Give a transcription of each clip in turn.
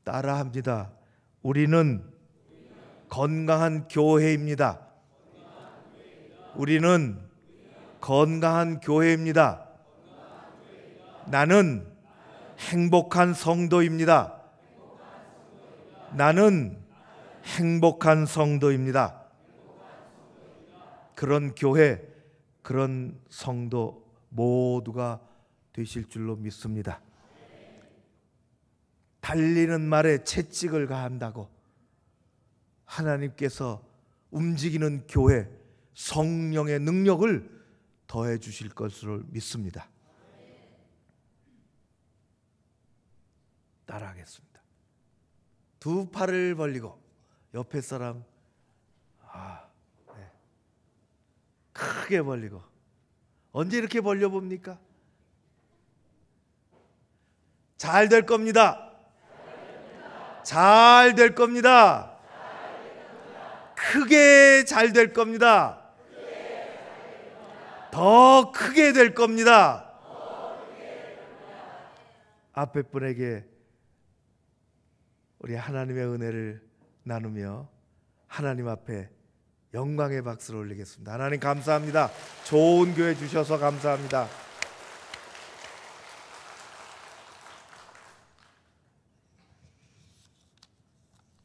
따라합니다. 우리는 건강한 교회입니다. 우리는 건강한 교회입니다. 나는 행복한 성도입니다. 나는 행복한 성도입니다. 그런 교회, 그런 성도 모두가 되실 줄로 믿습니다. 달리는 말에 채찍을 가한다고 하나님께서 움직이는 교회, 성령의 능력을 더해 주실 것을 믿습니다. 따라하겠습니다. 두 팔을 벌리고 옆에 사람 크게 벌리고. 언제 이렇게 벌려봅니까? 잘 될 겁니다. 잘 될 겁니다. 크게 잘 될 겁니다. 더 크게 될 겁니다. 앞에 분에게 우리 하나님의 은혜를 나누며 하나님 앞에 영광의 박수를 올리겠습니다. 하나님 감사합니다. 좋은 교회 주셔서 감사합니다.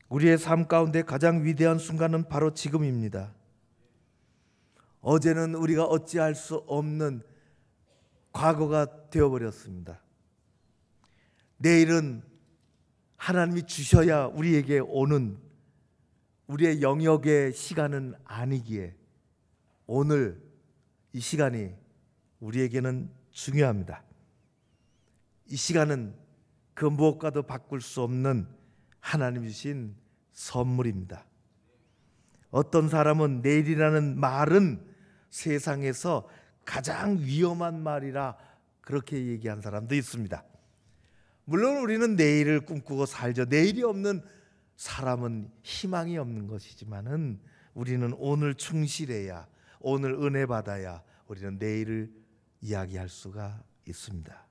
우리의 삶 가운데 가장 위대한 순간은 바로 지금입니다. 어제는 우리가 어찌할 수 없는 과거가 되어버렸습니다. 내일은 하나님이 주셔야 우리에게 오는 우리의 영역의 시간은 아니기에 오늘 이 시간이 우리에게는 중요합니다. 이 시간은 그 무엇과도 바꿀 수 없는 하나님 주신 선물입니다. 어떤 사람은 내일이라는 말은 세상에서 가장 위험한 말이라 그렇게 얘기한 사람도 있습니다. 물론 우리는 내일을 꿈꾸고 살죠. 내일이 없는 사람은 희망이 없는 것이지만은 우리는 오늘 충실해야, 오늘 은혜 받아야 우리는 내일을 이야기할 수가 있습니다.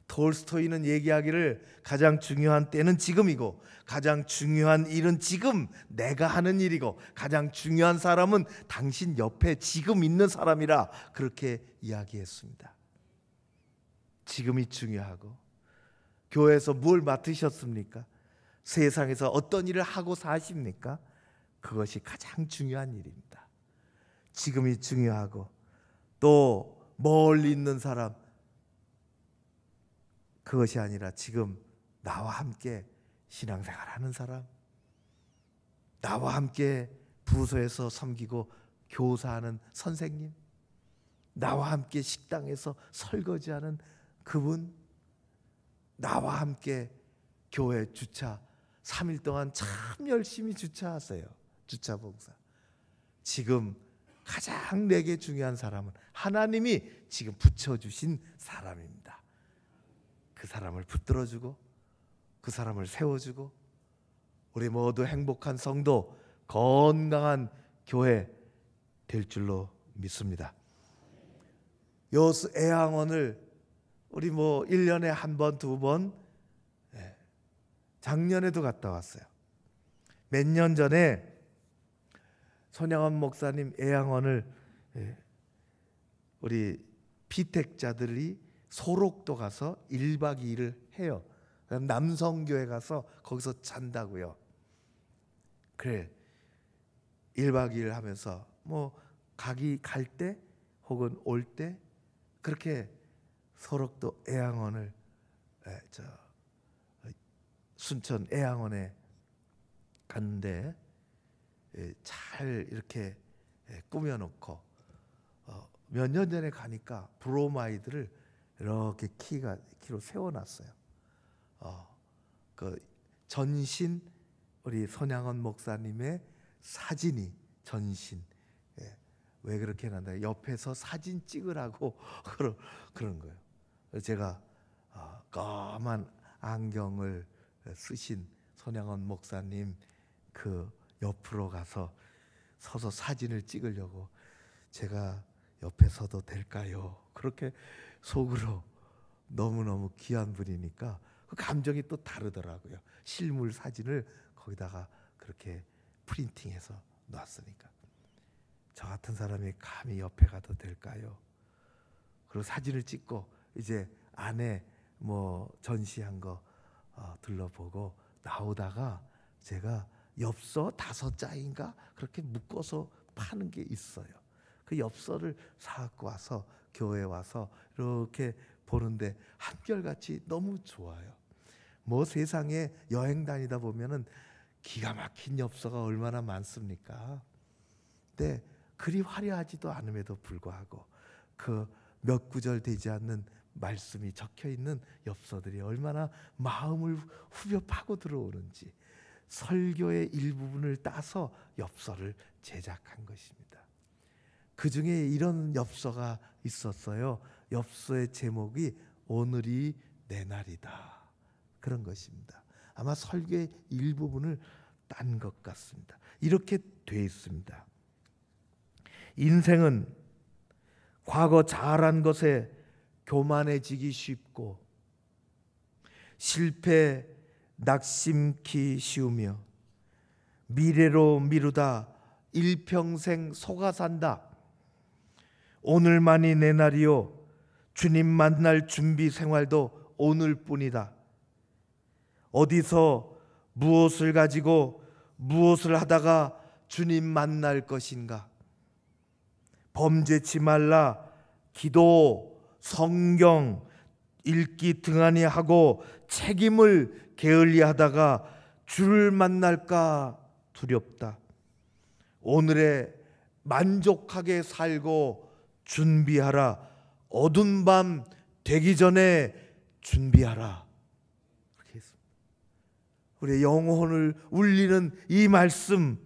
톨스토이는 얘기하기를 가장 중요한 때는 지금이고 가장 중요한 일은 지금 내가 하는 일이고 가장 중요한 사람은 당신 옆에 지금 있는 사람이라 그렇게 이야기했습니다. 지금이 중요하고 교회에서 뭘 맡으셨습니까? 세상에서 어떤 일을 하고 사십니까? 그것이 가장 중요한 일입니다. 지금이 중요하고 또 멀리 있는 사람 그것이 아니라 지금 나와 함께 신앙생활하는 사람, 나와 함께 부서에서 섬기고 교사하는 선생님, 나와 함께 식당에서 설거지하는 그분, 나와 함께 교회 주차 3일 동안 참 열심히 주차하세요. 주차 봉사. 지금 가장 내게 중요한 사람은 하나님이 지금 붙여주신 사람입니다. 그 사람을 붙들어주고 그 사람을 세워주고 우리 모두 행복한 성도, 건강한 교회 될 줄로 믿습니다. 여수 애양원을 우리 1년에 한 번, 두 번, 작년에도 갔다 왔어요. 몇 년 전에 손양원 목사님 애양원을 우리 피택자들이 소록도 가서 1박 2일을 해요. 남성교회 가서 거기서 잔다고요. 그래 1박 2일 하면서 갈 때 혹은 올 때 그렇게 소록도 애양원을 순천 애양원에 갔는데 잘 이렇게 꾸며놓고 몇 년 전에 가니까 브로마이드를 이렇게 키로 세워놨어요. 그 전신 우리 손양원 목사님의 사진이 전신. 왜 그렇게 해놨나? 옆에서 사진 찍으라고 그런 거예요. 제가 까만 안경을 쓰신 손양원 목사님 그 옆으로 가서 서서 사진을 찍으려고 제가 옆에 서도 될까요? 그렇게 속으로 너무너무 귀한 분이니까 그 감정이 또 다르더라고요. 실물 사진을 거기다가 그렇게 프린팅해서 놨으니까. 저 같은 사람이 감히 옆에 가도 될까요? 그리고 사진을 찍고 이제 안에 뭐 전시한 거 둘러보고 나오다가 제가 엽서 5장인가 그렇게 묶어서 파는 게 있어요. 그 엽서를 사갖고 와서 교회에 와서 이렇게 보는데 한결같이 너무 좋아요. 뭐 세상에 여행 다니다 보면은 기가 막힌 엽서가 얼마나 많습니까? 근데 그리 화려하지도 않음에도 불구하고 그 몇 구절 되지 않는 말씀이 적혀 있는 엽서들이 얼마나 마음을 후벼 파고 들어오는지, 설교의 일부분을 따서 엽서를 제작한 것입니다. 그 중에 이런 엽서가 있었어요. 엽서의 제목이 오늘이 내 날이다, 그런 것입니다. 아마 설교의 일부분을 딴 것 같습니다. 이렇게 돼 있습니다. 인생은 과거 잘한 것에 교만해지기 쉽고 실패 낙심키 쉬우며 미래로 미루다 일평생 속아 산다. 오늘만이 내 날이요, 주님 만날 준비 생활도 오늘뿐이다. 어디서 무엇을 가지고 무엇을 하다가 주님 만날 것인가? 범죄치 말라, 기도, 성경 읽기 등한히 하고 책임을 게을리하다가 주를 만날까 두렵다. 오늘에 만족하게 살고 준비하라. 어두운 밤 되기 전에 준비하라. 그렇게 했습니다. 우리의 영혼을 울리는 이 말씀,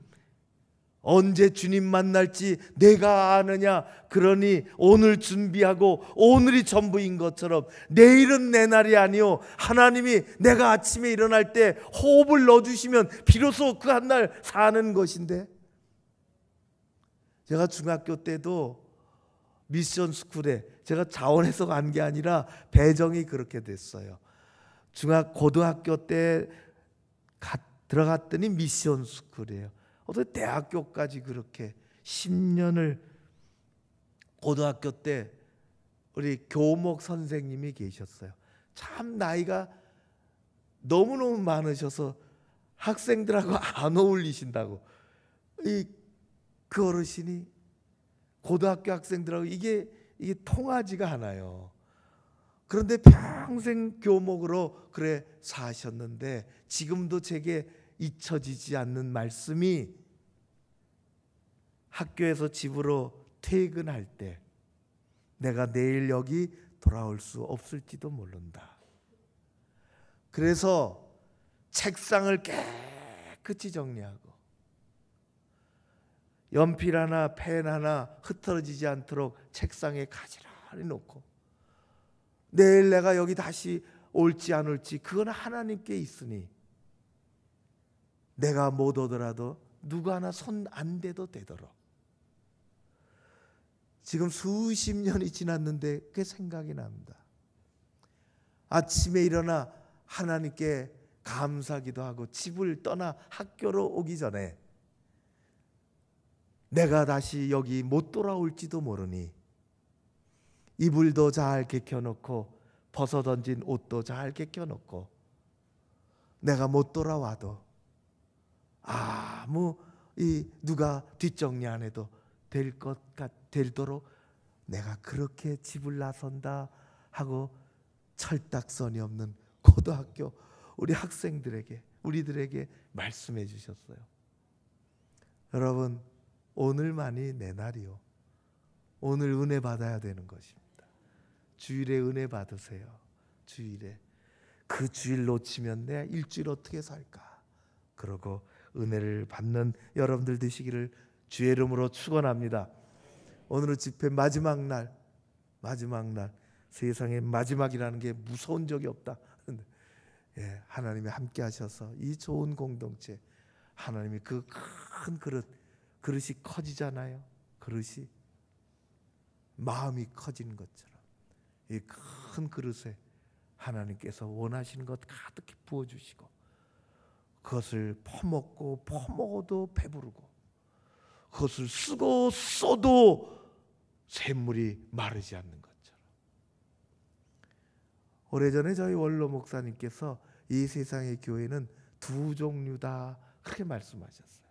언제 주님 만날지 내가 아느냐. 그러니 오늘 준비하고 오늘이 전부인 것처럼 내일은 내 날이 아니요, 하나님이 내가 아침에 일어날 때 호흡을 넣어주시면 비로소 그 한날 사는 것인데, 제가 중학교 때도 미션 스쿨에 제가 자원해서 간 게 아니라 배정이 그렇게 됐어요. 고등학교 때 들어갔더니 미션 스쿨이에요. 어떻게 대학교까지 그렇게 10년을. 고등학교 때 우리 교목 선생님이 계셨어요. 참 나이가 너무너무 많으셔서 학생들하고 안 어울리신다고. 그 어르신이 고등학교 학생들하고 이게 통하지가 않아요. 그런데 평생 교목으로 그래 사셨는데 지금도 제게 잊혀지지 않는 말씀이, 학교에서 집으로 퇴근할 때 내가 내일 여기 돌아올 수 없을지도 모른다. 그래서 책상을 깨끗이 정리하고 연필 하나 펜 하나 흩어지지 않도록 책상에 가지런히 놓고, 내일 내가 여기 다시 올지 안 올지 그건 하나님께 있으니 내가 못 오더라도 누구 하나 손 안 대도 되도록. 지금 수십 년이 지났는데 그게 생각이 납니다. 아침에 일어나 하나님께 감사기도 하고 집을 떠나 학교로 오기 전에 내가 다시 여기 못 돌아올지도 모르니 이불도 잘 개켜놓고 벗어던진 옷도 잘 개켜놓고 내가 못 돌아와도 누가 뒷정리 안 해도 되도록 내가 그렇게 집을 나선다 하고 철딱선이 없는 고등학교 우리 학생들에게, 우리들에게 말씀해 주셨어요. 여러분, 오늘만이 내 날이요. 오늘 은혜 받아야 되는 것입니다. 주일에 은혜 받으세요. 주일에. 그 주일 놓치면 내 일주일 어떻게 살까? 그러고 은혜를 받는 여러분들 되시기를 주의 이름으로 축원합니다. 오늘은 집회 마지막 날, 세상의 마지막이라는 게 무서운 적이 없다. 하나님이 함께 하셔서 이 좋은 공동체, 하나님이 그 큰 그릇이 커지잖아요. 그릇이 마음이 커지는 것처럼 이 큰 그릇에 하나님께서 원하시는 것 가득히 부어주시고 그것을 퍼먹어도 배부르고 그것을 쓰고 써도 샘물이 마르지 않는 것처럼. 오래전에 저희 원로 목사님께서 이 세상의 교회는 두 종류다 그렇게 말씀하셨어요.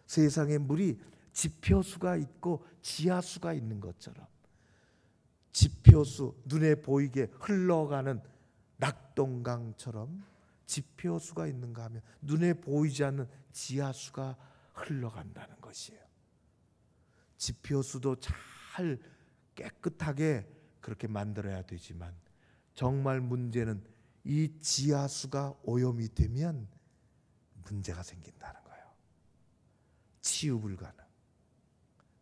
세상의 물이 지표수가 있고 지하수가 있는 것처럼 지표수, 눈에 보이게 흘러가는 낙동강처럼 지표수가 있는가 하면 눈에 보이지 않는 지하수가 흘러간다는 것이에요. 지표수도 잘 깨끗하게 그렇게 만들어야 되지만 정말 문제는 이 지하수가 오염이 되면 문제가 생긴다는 거예요. 치유 불가능,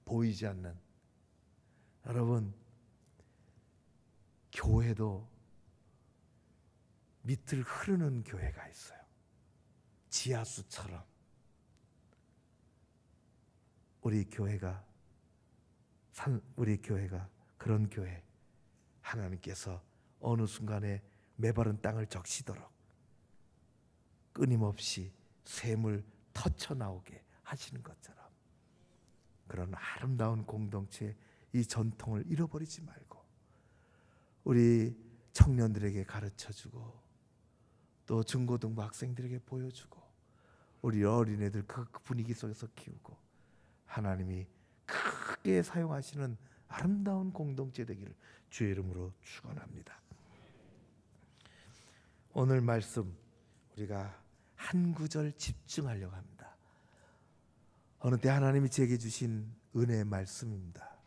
보이지 않는. 여러분, 교회도 밑을 흐르는 교회가 있어요. 지하수처럼. 우리 교회가 그런 교회, 하나님께서 어느 순간에 메바른 땅을 적시도록 끊임없이 샘을 터쳐 나오게 하시는 것처럼 그런 아름다운 공동체, 이 전통을 잃어버리지 말고 우리 청년들에게 가르쳐주고 또 중고등부 학생들에게 보여주고 우리 어린애들 그 분위기 속에서 키우고 하나님이 크게 사용하시는 아름다운 공동체 되기를 주의 이름으로 축원합니다. 오늘 말씀 우리가 한 구절 집중하려고 합니다. 어느 때 하나님이 제게 주신 은혜의 말씀입니다.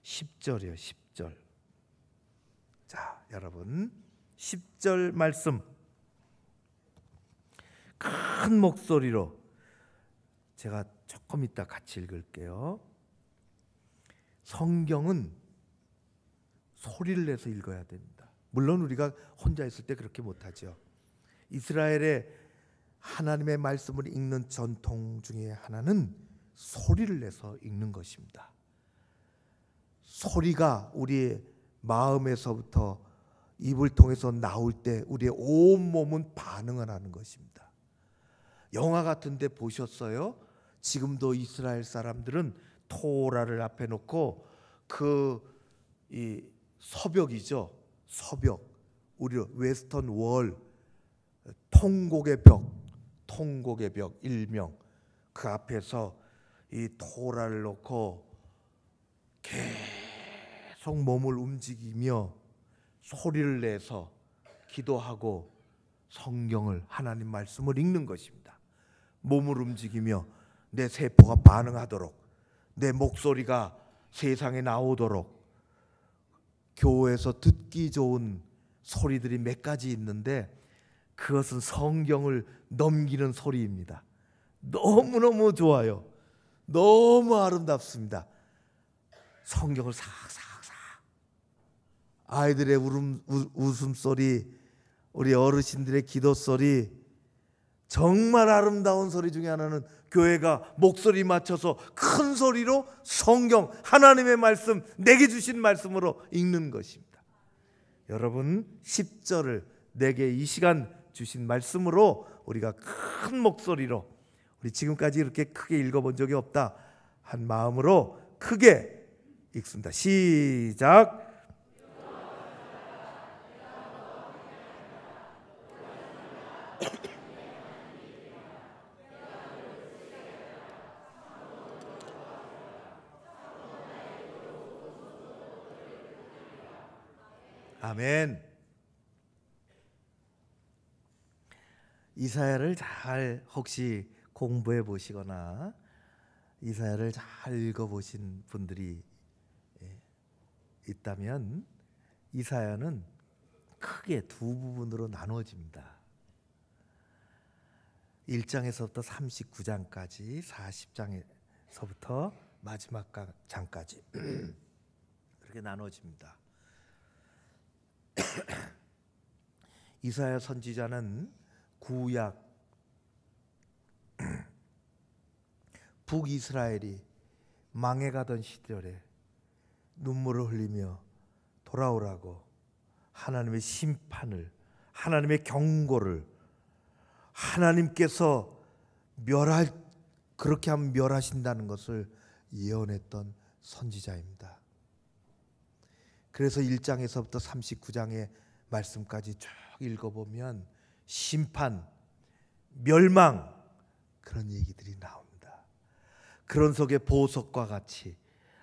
10절이요, 10절. 자, 여러분 10절 말씀 큰 목소리로 제가 조금 이따 같이 읽을게요. 성경은 소리를 내서 읽어야 됩니다. 물론 우리가 혼자 있을 때 그렇게 못하죠. 이스라엘의 하나님의 말씀을 읽는 전통 중에 하나는 소리를 내서 읽는 것입니다. 소리가 우리의 마음에서부터 입을 통해서 나올 때 우리의 온 몸은 반응을 하는 것입니다. 영화 같은 데 보셨어요? 지금도 이스라엘 사람들은 토라를 앞에 놓고 이 서벽이죠. 서벽. 우리 웨스턴 월, 통곡의 벽 일명, 그 앞에서 이 토라를 놓고 계속 몸을 움직이며 소리를 내서 기도하고 성경을, 하나님 말씀을 읽는 것입니다. 몸을 움직이며 내 세포가 반응하도록, 내 목소리가 세상에 나오도록. 교회에서 듣기 좋은 소리들이 몇 가지 있는데 그것은 성경을 넘기는 소리입니다. 너무너무 좋아요. 너무 아름답습니다. 성경을 삭삭삭, 아이들의 웃음소리, 우리 어르신들의 기도소리, 정말 아름다운 소리 중에 하나는 교회가 목소리 맞춰서 큰 소리로 성경, 하나님의 말씀, 내게 주신 말씀으로 읽는 것입니다. 여러분 10절을 내게 이 시간 주신 말씀으로 우리가 큰 목소리로, 우리 지금까지 이렇게 크게 읽어본 적이 없다 한 마음으로 크게 읽습니다. 시작. 아멘. 이사야를 잘 혹시 공부해 보시거나 이사야를 잘 읽어 보신 분들이 있다면 이사야는 크게 두 부분으로 나눠집니다. 1장에서부터 39장까지, 40장에서부터 마지막 장까지 그렇게 나눠집니다. 이사야 선지자는 구약 북이스라엘이 망해가던 시절에 눈물을 흘리며 돌아오라고 하나님의 심판을, 하나님의 경고를, 하나님께서 그렇게 하면 멸하신다는 것을 예언했던 선지자입니다. 그래서 1장에서부터 39장의 말씀까지 쭉 읽어보면 심판, 멸망, 그런 얘기들이 나옵니다. 그런 속에 보석과 같이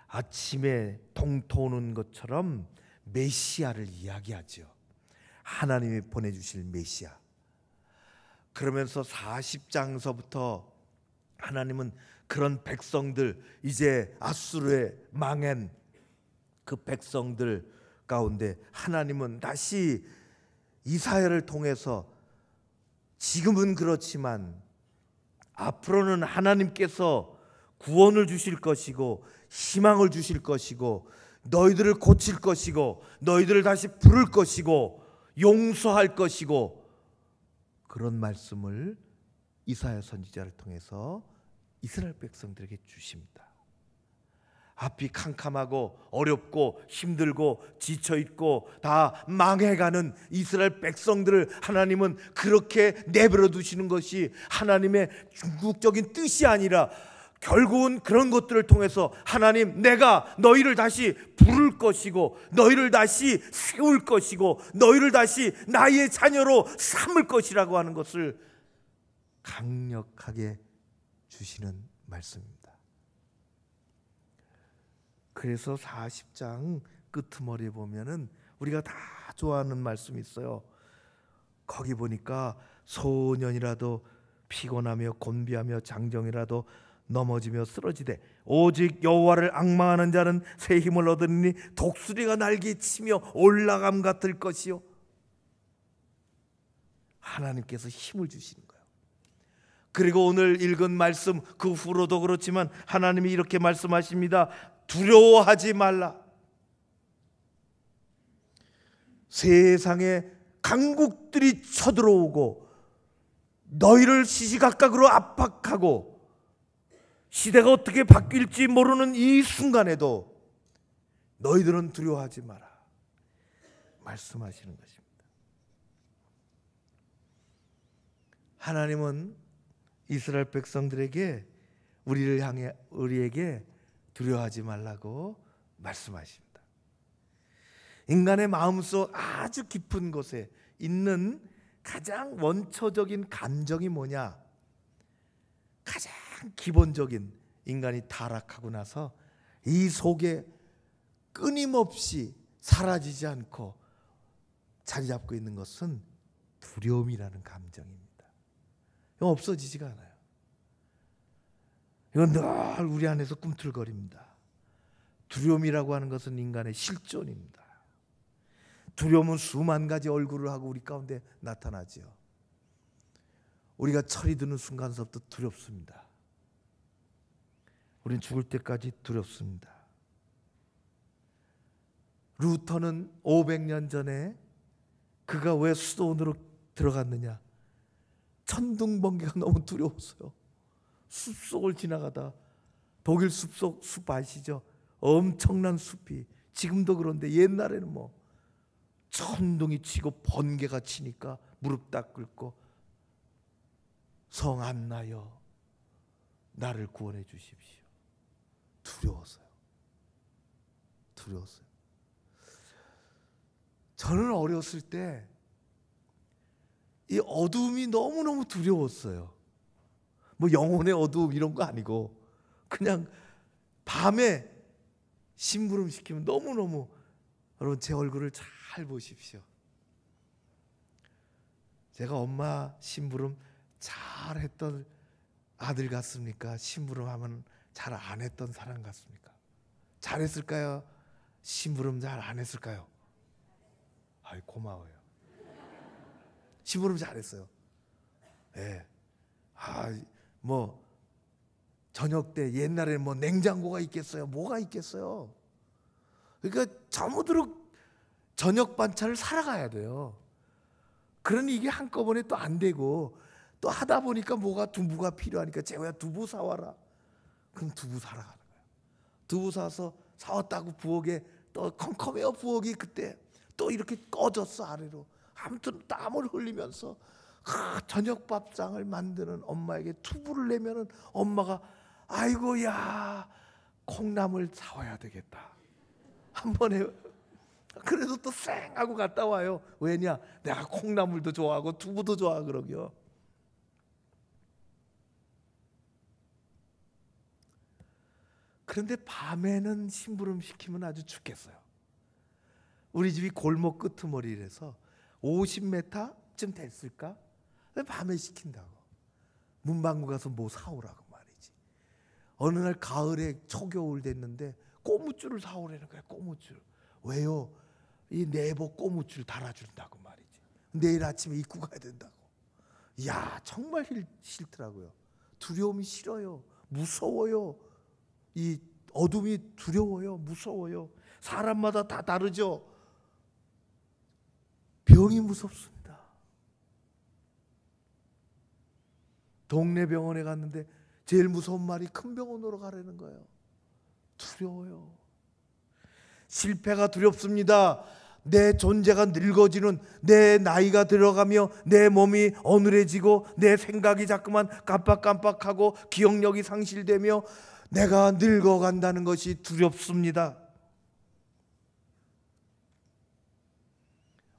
아침에 동토 오는 것처럼 메시아를 이야기하죠. 하나님이 보내주실 메시아. 그러면서 40장서부터 하나님은 그런 백성들, 이제 아수르에 망한 그 백성들 가운데 하나님은 다시 이사야를 통해서, 지금은 그렇지만 앞으로는 하나님께서 구원을 주실 것이고 희망을 주실 것이고 너희들을 고칠 것이고 너희들을 다시 부를 것이고 용서할 것이고, 그런 말씀을 이사야 선지자를 통해서 이스라엘 백성들에게 주십니다. 앞이 캄캄하고 어렵고 힘들고 지쳐있고 다 망해가는 이스라엘 백성들을 하나님은 그렇게 내버려 두시는 것이 하나님의 궁극적인 뜻이 아니라, 결국은 그런 것들을 통해서 하나님, 내가 너희를 다시 부를 것이고 너희를 다시 세울 것이고 너희를 다시 나의 자녀로 삼을 것이라고 하는 것을 강력하게 주시는 말씀입니다. 그래서 40장 끄트머리에 보면은 우리가 다 좋아하는 말씀이 있어요. 거기 보니까 소년이라도 피곤하며 곤비하며 장정이라도 넘어지며 쓰러지되 오직 여호와를 앙망하는 자는 새 힘을 얻으니 독수리가 날개 치며 올라감 같을 것이요. 하나님께서 힘을 주시는 거예요. 그리고 오늘 읽은 말씀 그 후로도 그렇지만 하나님이 이렇게 말씀하십니다. 두려워하지 말라. 세상에 강국들이 쳐들어오고 너희를 시시각각으로 압박하고 시대가 어떻게 바뀔지 모르는 이 순간에도 너희들은 두려워하지 마라 말씀하시는 것입니다. 하나님은 이스라엘 백성들에게 우리에게 두려워하지 말라고 말씀하십니다. 인간의 마음속 아주 깊은 곳에 있는 가장 원초적인 감정이 뭐냐? 가장 기본적인, 인간이 타락하고 나서 이 속에 끊임없이 사라지지 않고 자리 잡고 있는 것은 두려움이라는 감정입니다. 이거 없어지지가 않아요. 이건 늘 우리 안에서 꿈틀거립니다. 두려움이라고 하는 것은 인간의 실존입니다. 두려움은 수만 가지 얼굴을 하고 우리 가운데 나타나지요. 우리가 철이 드는 순간서부터 두렵습니다. 우리는 죽을 때까지 두렵습니다. 루터는 500년 전에 그가 왜 수도원으로 들어갔느냐? 천둥번개가 너무 두려웠어요. 숲속을 지나가다, 독일 숲속, 숲 아시죠? 엄청난 숲이, 지금도 그런데 옛날에는 뭐 천둥이 치고 번개가 치니까 무릎 딱 꿇고 성 안나여 나를 구원해 주십시오. 두려웠어요. 저는 어렸을 때 이 어두움이 너무너무 두려웠어요. 뭐 영혼의 어두움 이런 거 아니고 그냥 밤에 심부름 시키면 너무너무, 여러분 제 얼굴을 잘 보십시오. 제가 엄마 심부름 잘했던 아들 같습니까? 심부름 하면 잘 안 했던 사람 같습니까? 잘했을까요? 심부름 잘 안 했을까요? 아이, 고마워요. 심부름 잘했어요. 예. 뭐 저녁 때 옛날에 뭐 냉장고가 있겠어요? 뭐가 있겠어요? 그러니까 저무도록 저녁 반찬을 사러 가야 돼요. 그러니 이게 한꺼번에 또 안 되고, 또 하다 보니까 뭐가 두부가 필요하니까 재호야 두부 사와라. 그럼 두부 사러 가는 거예요. 두부 사서 사왔다고 부엌에 또 컴컴해요. 부엌이 그때 또 이렇게 꺼졌어 아래로. 아무튼 땀을 흘리면서 저녁 밥상을 만드는 엄마에게 투부를 내면은 엄마가 아이고 야 콩나물 사와야 되겠다. 한 번에 그래도 또 쌩하고 갔다 와요. 왜냐? 내가 콩나물도 좋아하고 두부도 좋아 그러겨. 그런데 밤에는 심부름 시키면 아주 죽겠어요. 우리 집이 골목 끄트머리라서 50m쯤 됐을까? 밤에 시킨다고. 문방구 가서 뭐 사오라고 말이지. 어느 날 가을에 초겨울 됐는데 꼬무줄을 사오라는 거야. 꼬무줄. 왜요? 이 내복 꼬무줄 달아준다고 말이지. 내일 아침에 입고 가야 된다고. 야 정말 싫더라고요. 두려움이 싫어요. 무서워요. 이 어둠이 두려워요. 무서워요. 사람마다 다 다르죠. 병이 무섭습니다. 동네 병원에 갔는데 제일 무서운 말이 큰 병원으로 가라는 거예요. 두려워요. 실패가 두렵습니다. 내 존재가 늙어지는, 내 나이가 들어가며 내 몸이 어눌해지고 내 생각이 자꾸만 깜빡깜빡하고 기억력이 상실되며 내가 늙어간다는 것이 두렵습니다.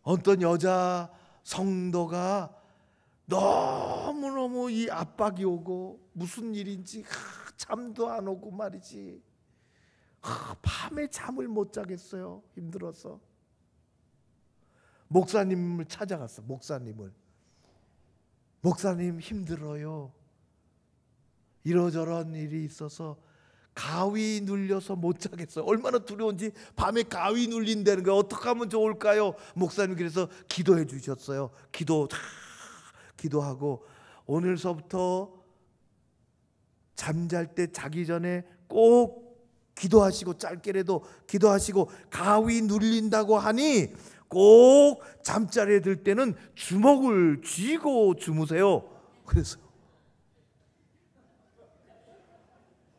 어떤 여자 성도가 너무너무 이 압박이 오고 무슨 일인지 잠도 안 오고 말이지. 밤에 잠을 못 자겠어요. 힘들어서. 목사님을 찾아갔어. 목사님 힘들어요. 이러저런 일이 있어서 가위 눌려서 못 자겠어요. 얼마나 두려운지. 밤에 가위 눌린다는 거 어떻게 하면 좋을까요? 목사님 그래서 기도해 주셨어요. 기도하고 오늘서부터 잠잘 때 자기 전에 꼭 기도하시고, 짧게라도 기도하시고, 가위 눌린다고 하니 꼭 잠자리에 들 때는 주먹을 쥐고 주무세요. 그래서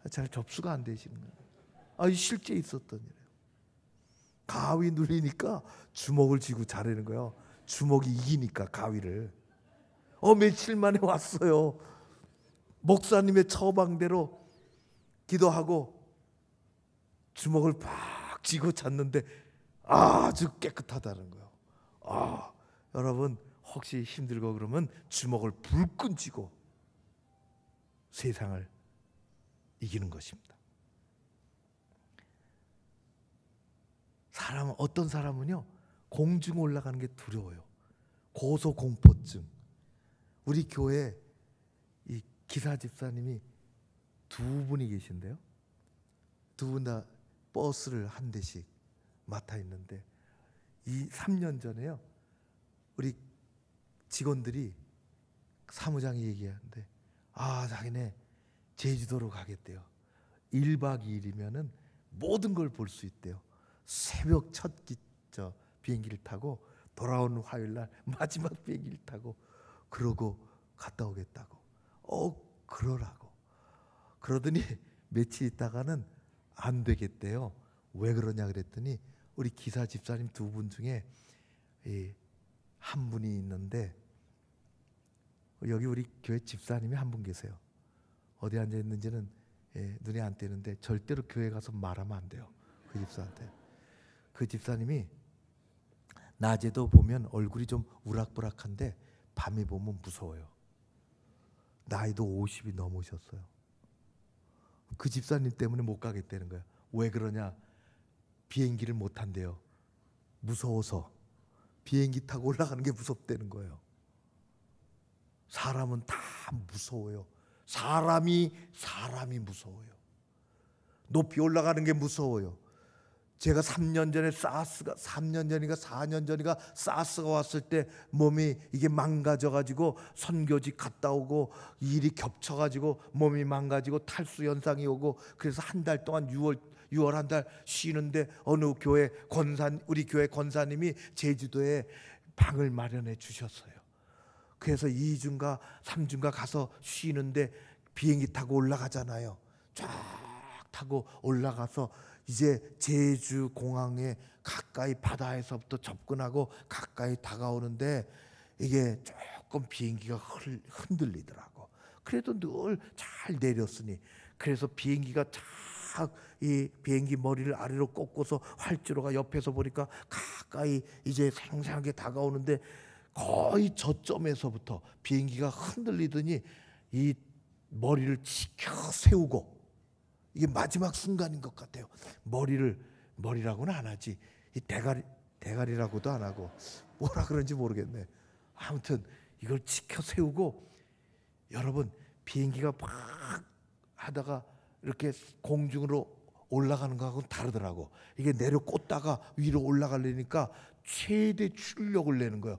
잘 접수가 안 되시는 거예요. 실제 있었던 일이에요. 가위 눌리니까 주먹을 쥐고 자라는 거예요. 주먹이 이기니까 가위를. 며칠 만에 왔어요. 목사님의 처방대로 기도하고 주먹을 팍 쥐고 잤는데 아주 깨끗하다는 거예요. 여러분 혹시 힘들고 그러면 주먹을 불끈 쥐고 세상을 이기는 것입니다. 어떤 사람은요 공중 올라가는 게 두려워요. 고소공포증. 우리 교회 이 기사 집사님이 두 분이 계신데요. 두 분 다 버스를 한 대씩 맡아 있는데 이 3년 전에요. 우리 직원들이 사무장이 얘기하는데 자기네 제주도로 가겠대요. 1박 2일이면은 모든 걸 볼 수 있대요. 새벽 첫 비행기를 타고 돌아오는 화요일 날 마지막 비행기를 타고 그러고 갔다 오겠다고. 그러라고. 그러더니 며칠 있다가는 안 되겠대요. 왜 그러냐 그랬더니 우리 기사 집사님 두 분 중에 한 분이 있는데 여기 우리 교회 집사님이 한 분 계세요. 어디 앉아 있는지는 눈에 안 띄는데 절대로 교회 가서 말하면 안 돼요. 그 집사한테. 그 집사님이 낮에도 보면 얼굴이 좀 우락부락한데 밤에 보면 무서워요. 나이도 50이 넘으셨어요. 그 집사님 때문에 못 가겠다는 거예요. 왜 그러냐? 비행기를 못 탄대요. 무서워서. 비행기 타고 올라가는 게 무섭다는 거예요. 사람은 다 무서워요. 사람이 무서워요. 높이 올라가는 게 무서워요. 제가 3년 전인가 4년 전인가 사스가 왔을 때 몸이 이게 망가져가지고 선교지 갔다 오고 일이 겹쳐가지고 몸이 망가지고 탈수 현상이 오고 그래서 한 달 동안 6월 한 달 쉬는데 어느 교회 우리 교회 권사님이 제주도에 방을 마련해 주셨어요. 그래서 2주인가 3주인가 가서 쉬는데 비행기 타고 올라가잖아요. 쫙 타고 올라가서 이제 제주 공항에 가까이 바다에서부터 접근하고 가까이 다가오는데 이게 조금 비행기가 흔들리더라고. 그래도 늘 잘 내렸으니, 그래서 비행기가 착 이 비행기 머리를 아래로 꺾고서 활주로가 옆에서 보니까 가까이 이제 생생하게 다가오는데, 거의 저점에서부터 비행기가 흔들리더니 이 머리를 치켜 세우고, 이게 마지막 순간인 것 같아요. 머리라고는 안 하지, 이 대가리라고도 안 하고 뭐라 그런지 모르겠네. 아무튼 이걸 치켜 세우고, 여러분 비행기가 막 하다가 이렇게 공중으로 올라가는 거하고는 다르더라고. 이게 내려 꽂다가 위로 올라가려니까 최대 출력을 내는 거예요.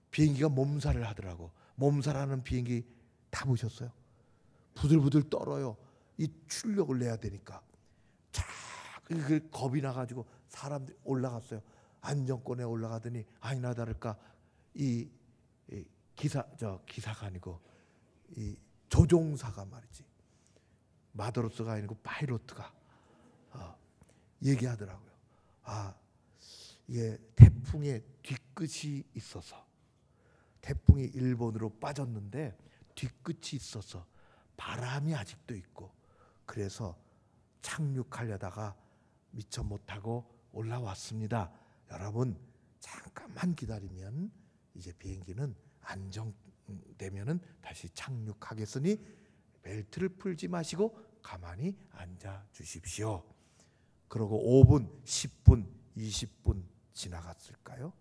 비행기가 몸살을 하더라고. 몸살하는 비행기 다 보셨어요? 부들부들 떨어요. 이 출력을 내야 되니까. 그 겁이 나가지고 사람들이 올라갔어요. 안정권에 올라가더니 아니나 다를까 이 기사가 아니고 이 조종사가 말이지, 마드로스가 아니고 파이로트가 얘기하더라고요. 이게 태풍의 뒤끝이 있어서, 태풍이 일본으로 빠졌는데 뒤끝이 있어서 바람이 아직도 있고, 그래서 착륙하려다가 미처 못하고 올라왔습니다. 여러분 잠깐만 기다리면 이제 비행기는 안정되면은 다시 착륙하겠으니 벨트를 풀지 마시고 가만히 앉아 주십시오. 그러고 5분, 10분, 20분 지나갔을까요?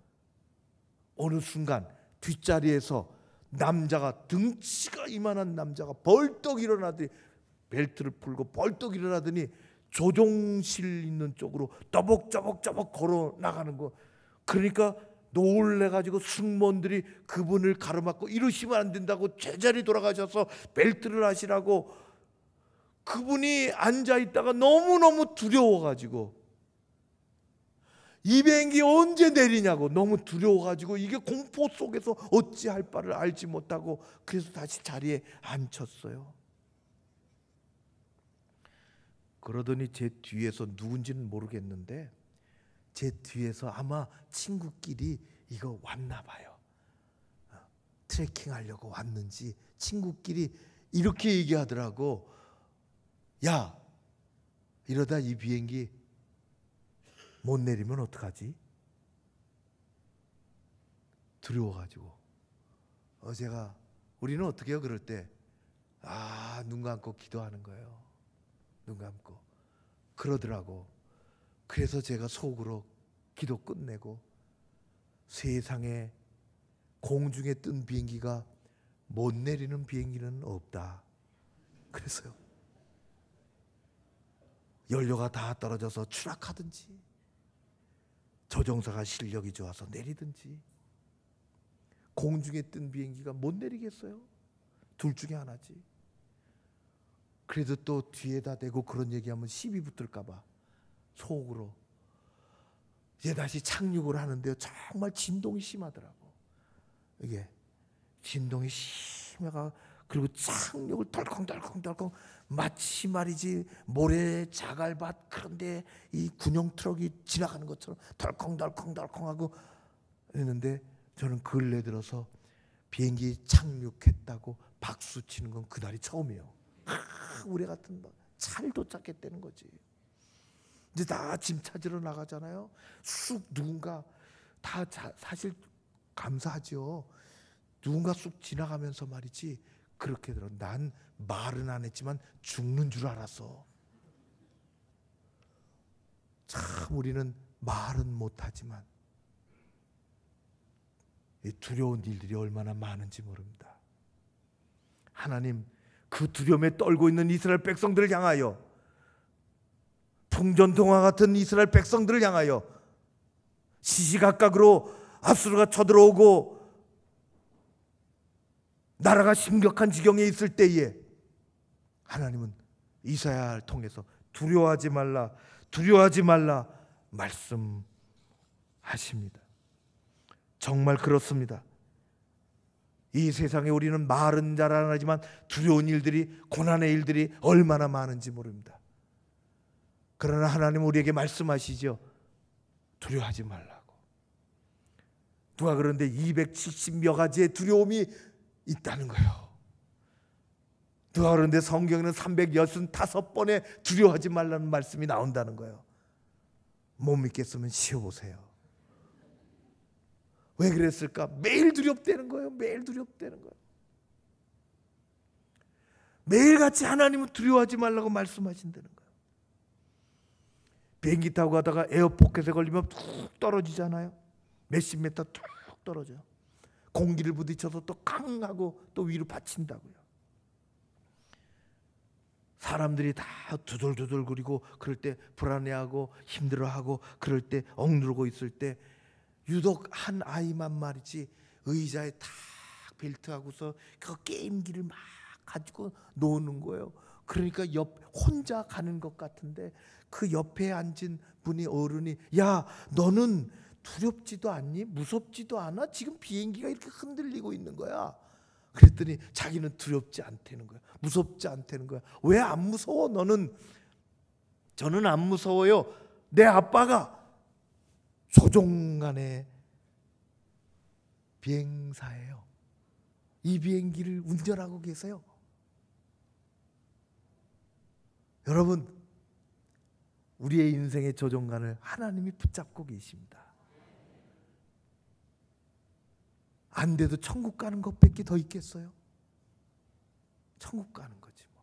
어느 순간 뒷자리에서 남자가, 등치가 이만한 남자가 벌떡 일어나더니, 벨트를 풀고 벌떡 일어나더니 조종실 있는 쪽으로 떠벅떠벅 걸어 나가는 거. 그러니까 놀래가지고 승무원들이 그분을 가로막고 이러시면 안 된다고 제자리 돌아가셔서 벨트를 하시라고. 그분이 앉아있다가 너무너무 두려워가지고, 이 비행기 언제 내리냐고 너무 두려워가지고, 이게 공포 속에서 어찌할 바를 알지 못하고, 그래서 다시 자리에 앉혔어요. 그러더니 제 뒤에서, 누군지는 모르겠는데 제 뒤에서 아마 친구끼리 이거 왔나 봐요. 트레킹 하려고 왔는지 친구끼리 이렇게 얘기하더라고. 야, 이러다 이 비행기 못 내리면 어떡하지? 두려워가지고. 제가, 우리는 어떻게 해요 그럴 때? 눈 감고 기도하는 거예요. 눈 감고. 그러더라고. 그래서 제가 속으로 기도 끝내고, 세상에 공중에 뜬 비행기가 못 내리는 비행기는 없다. 그래서요, 연료가 다 떨어져서 추락하든지, 조종사가 실력이 좋아서 내리든지, 공중에 뜬 비행기가 못 내리겠어요? 둘 중에 하나지. 그래도 또 뒤에다 대고 그런 얘기하면 시비 붙을까 봐 속으로, 이제 다시 착륙을 하는데요, 정말 진동이 심하더라고. 이게 진동이 심해가, 그리고 착륙을 덜컹덜컹, 마치 말이지 모래 자갈밭 그런데 이 군용 트럭이 지나가는 것처럼 덜컹덜컹하고 했는데, 저는 근래 들어서 비행기 착륙했다고 박수 치는 건 그날이 처음이에요. 우리 같은 잘 도착했다는 거지. 이제 다 짐 찾으러 나가잖아요. 쑥 누군가 다 사실 감사하죠. 누군가 쑥 지나가면서 말이지, 그렇게 들어. 난 말은 안 했지만 죽는 줄 알았어. 참 우리는 말은 못하지만 이 두려운 일들이 얼마나 많은지 모릅니다. 하나님 그 두려움에 떨고 있는 이스라엘 백성들을 향하여, 풍전등화 같은 이스라엘 백성들을 향하여, 시시각각으로 아수르가 쳐들어오고 나라가 심각한 지경에 있을 때에 하나님은 이사야를 통해서 두려워하지 말라 말씀하십니다. 정말 그렇습니다. 이 세상에 우리는 말은 잘 안 하지만 두려운 일들이, 고난의 일들이 얼마나 많은지 모릅니다. 그러나 하나님은 우리에게 말씀하시죠. 두려워하지 말라고. 누가 그런데 270여 가지의 두려움이 있다는 거예요. 누가 그런데 성경에는 365번의 두려워하지 말라는 말씀이 나온다는 거예요. 못 믿겠으면 쉬어보세요. 왜 그랬을까? 매일 두렵다는 거예요. 매일 두렵다는 거예요. 매일같이 하나님은 두려워하지 말라고 말씀하신다는 거예요. 비행기 타고 가다가 에어포켓에 걸리면 툭 떨어지잖아요. 몇십 미터 툭 떨어져요. 공기를 부딪혀서 또 캉하고 또 위로 받친다고요. 사람들이 다 두들두들거리고 그럴 때 불안해하고 힘들어하고 그럴 때 억누르고 있을 때 유독 한 아이만 말이지 의자에 탁 벨트하고서 그 게임기를 막 가지고 노는 거예요. 그러니까 혼자 가는 것 같은데 그 옆에 앉은 분이 어른이 야 너는 두렵지도 않니? 무섭지도 않아? 지금 비행기가 이렇게 흔들리고 있는 거야. 그랬더니 자기는 두렵지 않다는 거야. 무섭지 않다는 거야. 왜 안 무서워? 저는 안 무서워요. 내 아빠가 소종간의 비행사예요. 이 비행기를 운전하고 계세요. 여러분, 우리의 인생의 조종간을 하나님이 붙잡고 계십니다. 안 돼도 천국 가는 것밖에 더 있겠어요? 천국 가는 거지 뭐.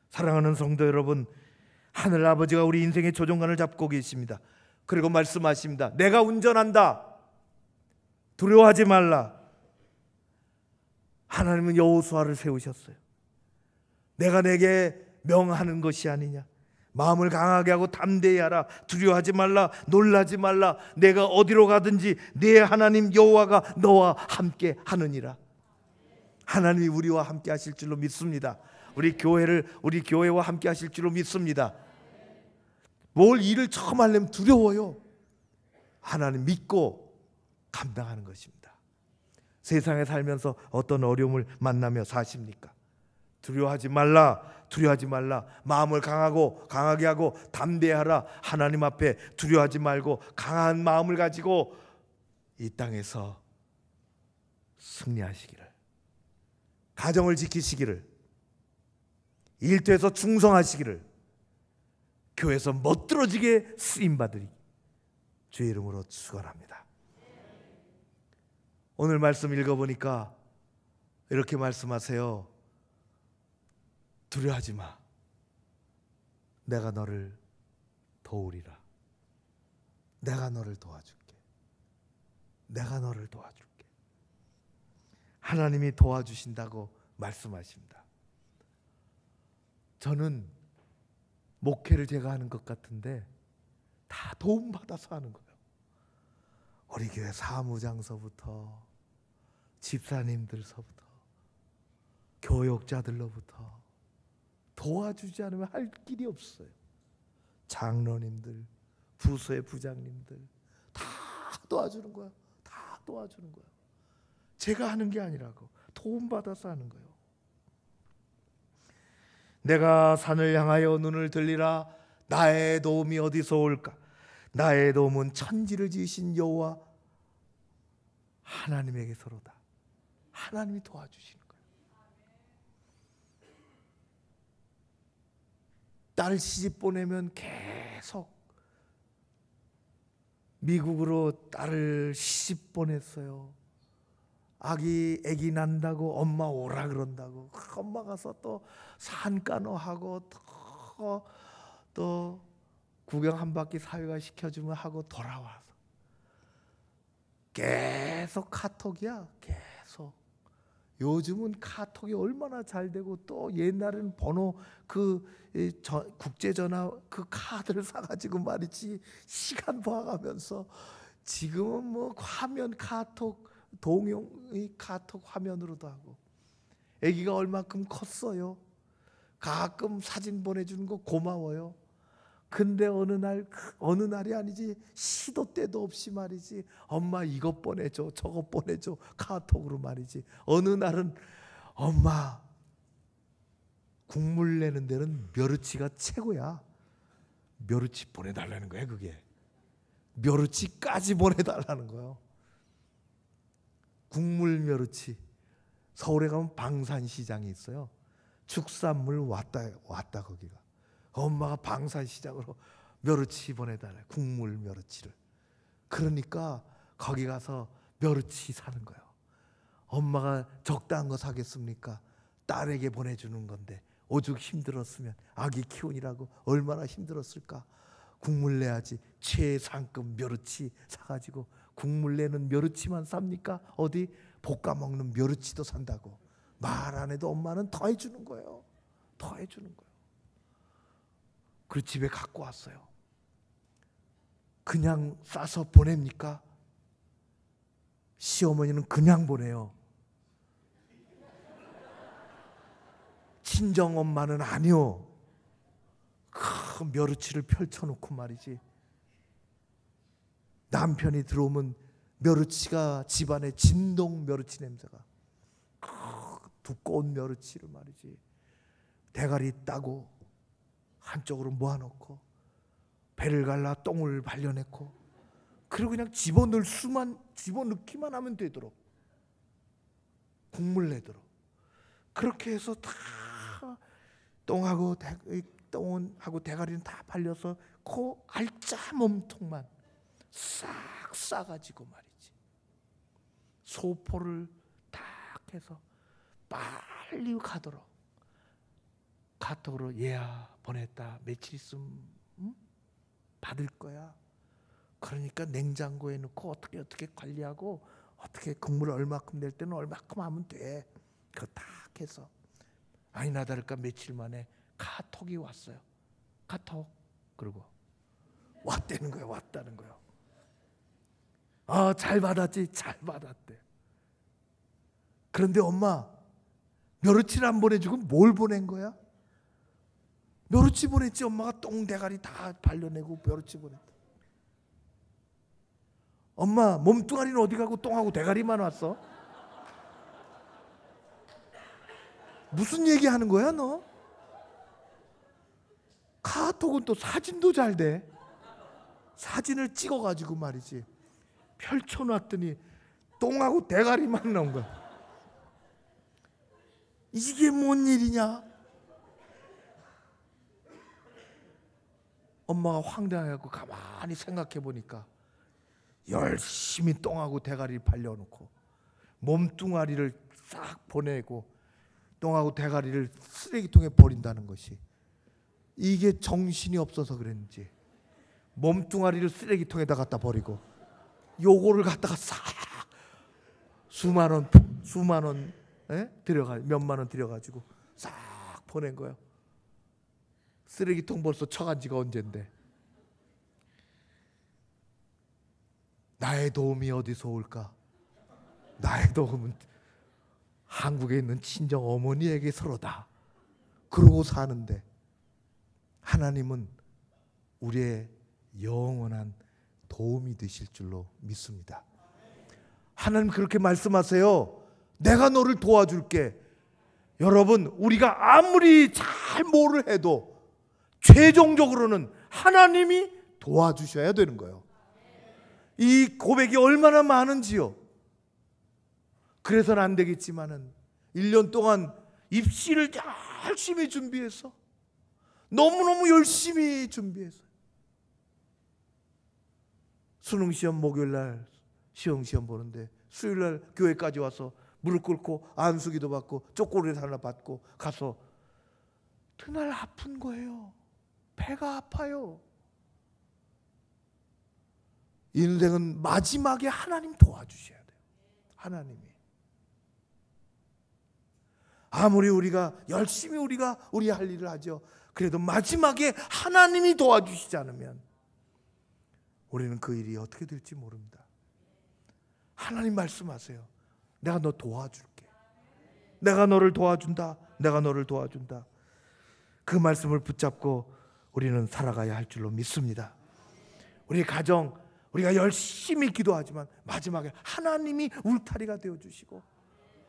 사랑하는 성도 여러분, 하늘 아버지가 우리 인생의 조종간을 잡고 계십니다. 그리고 말씀하십니다. 내가 운전한다. 두려워하지 말라. 하나님은 여호수아를 세우셨어요. 내가 내게 명하는 것이 아니냐. 마음을 강하게 하고 담대히 하라. 두려워하지 말라. 놀라지 말라. 내가 어디로 가든지 네 하나님 여호와가 너와 함께 하느니라. 하나님이 우리와 함께 하실 줄로 믿습니다. 우리 교회와 함께 하실 줄로 믿습니다. 뭘 일을 처음 하려면 두려워요. 하나님 믿고 감당하는 것입니다. 세상에 살면서 어떤 어려움을 만나며 사십니까? 두려워하지 말라. 두려워하지 말라. 마음을 강하게 하고 담대하라. 하나님 앞에 두려워하지 말고 강한 마음을 가지고 이 땅에서 승리하시기를, 가정을 지키시기를, 일터에서 충성하시기를, 교회에서 멋들어지게 쓰임받으리 주의 이름으로 축원합니다. 오늘 말씀 읽어보니까 이렇게 말씀하세요. 두려워하지 마. 내가 너를 도우리라. 내가 너를 도와줄게. 내가 너를 도와줄게. 하나님이 도와주신다고 말씀하십니다. 저는 목회를 제가 하는 것 같은데 다 도움받아서 하는 거예요. 우리 교회 사무장서부터 집사님들서부터 교역자들로부터 도와주지 않으면 할 길이 없어요. 장로님들, 부서의 부장님들 다 도와주는 거야. 다 도와주는 거야. 제가 하는 게 아니라고. 도움받아서 하는 거예요. 내가 산을 향하여 눈을 들리라. 나의 도움이 어디서 올까? 나의 도움은 천지를 지으신 여호와 하나님에게서로다. 하나님이 도와주시는 거예요. 딸 시집 보내면 계속 미국으로 딸을 시집 보냈어요. 아기 난다고 엄마 오라 그런다고. 엄마 가서 또 산간호하고 또 구경 한 바퀴 사회가 시켜주면 하고 돌아와서 계속 카톡이야. 계속. 요즘은 카톡이 얼마나 잘 되고 또 옛날에는 번호 국제전화 그 카드를 사가지고 말이지 시간 봐가면서 지금은 뭐 화면 카톡 동영의 카톡 화면으로도 하고. 아기가 얼마큼 컸어요. 가끔 사진 보내주는 거 고마워요. 근데 어느 날이 아니지 시도 때도 없이 말이지 엄마 이것 보내줘 저것 보내줘 카톡으로 말이지. 어느 날은 엄마 국물 내는 데는 멸치가 최고야. 멸치 보내달라는 거예요. 그게 멸치까지 보내달라는 거예요. 국물 멸치. 서울에 가면 방산시장이 있어요. 축산물 왔다 거기가. 엄마가 방산시장으로 멸치 보내달래. 국물 멸치를. 그러니까 거기 가서 멸치 사는 거예요. 엄마가 적당한 거 사겠습니까? 딸에게 보내주는 건데 오죽 힘들었으면, 아기 키우느라고 얼마나 힘들었을까. 국물 내야지. 최상급 멸치 사가지고, 국물 내는 멸치만 삽니까? 어디 볶아 먹는 멸치도 산다고. 말 안 해도 엄마는 더 해주는 거예요. 더 해주는 거예요. 그 집에 갖고 왔어요. 그냥 싸서 보냅니까? 시어머니는 그냥 보내요. 친정 엄마는 아니요. 큰 멸치를 펼쳐놓고 말이지. 남편이 들어오면 멸치가 집안에 진동 멸치 냄새가, 두꺼운 멸치를 말이지. 대가리 따고 한쪽으로 모아놓고 배를 갈라 똥을 발려냈고, 그리고 그냥 집어넣기만 하면 되도록, 국물 내도록 그렇게 해서 다 똥하고 대가리는 다 발려서 그 알짜 몸통만 싹 싸가지고 말이지. 소포를 딱 해서 빨리 가도록 카톡으로, 얘야 보냈다, 며칠 있으면 받을 거야. 그러니까 냉장고에 넣고 어떻게 관리하고, 어떻게 국물 얼마큼 낼 때는 얼마큼 하면 돼. 그거 딱 해서 아니나 다를까 며칠 만에 카톡이 왔어요. 카톡. 그리고 왔다는 거예요. 왔다는 거예요. 잘 받았지. 잘 받았대. 그런데 엄마, 멸치를 안 보내주고 뭘 보낸 거야? 멸치 보냈지. 엄마가 똥 대가리 다 발려내고 멸치 보냈다. 엄마, 몸뚱아리는 어디 가고 똥하고 대가리만 왔어? 무슨 얘기하는 거야 너? 카톡은 또 사진도 잘 돼. 사진을 찍어가지고 말이지 펼쳐놨더니 똥하고 대가리만 나온 거야. 이게 뭔 일이냐? 엄마가 황당해갖고 가만히 생각해 보니까 열심히 똥하고 대가리를 발려놓고 몸뚱아리를 싹 보내고 똥하고 대가리를 쓰레기통에 버린다는 것이, 이게 정신이 없어서 그랬는지 몸뚱아리를 쓰레기통에다 갖다 버리고 요거를 갖다가 싹 수만 원 들여가, 몇만 원 들여가지고 싹 보낸 거예요. 쓰레기통 벌써 쳐간 지가 언젠데. 나의 도움이 어디서 올까? 나의 도움은 한국에 있는 친정 어머니에게서로다. 그러고 사는데 하나님은 우리의 영원한 도움이 되실 줄로 믿습니다. 하나님 그렇게 말씀하세요. 내가 너를 도와줄게. 여러분, 우리가 아무리 잘 뭐를 해도 최종적으로는 하나님이 도와주셔야 되는 거예요. 이 고백이 얼마나 많은지요. 그래서는 안 되겠지만은 1년 동안 입시를 열심히 준비해서, 너무너무 열심히 준비해서 수능시험 목요일날 시험 보는데 수요일날 교회까지 와서 무릎 꿇고 안수기도 받고 쪼꼬리 하나 받고 가서 그날 아픈 거예요. 배가 아파요. 인생은 마지막에 하나님 도와주셔야 돼요. 하나님이. 아무리 우리가 열심히 우리 할 일을 하죠. 그래도 마지막에 하나님이 도와주시지 않으면 우리는 그 일이 어떻게 될지 모릅니다. 하나님 말씀하세요. 내가 너 도와줄게. 내가 너를 도와준다. 내가 너를 도와준다. 그 말씀을 붙잡고 우리는 살아가야 할 줄로 믿습니다. 우리 가정, 우리가 열심히 기도하지만 마지막에 하나님이 울타리가 되어주시고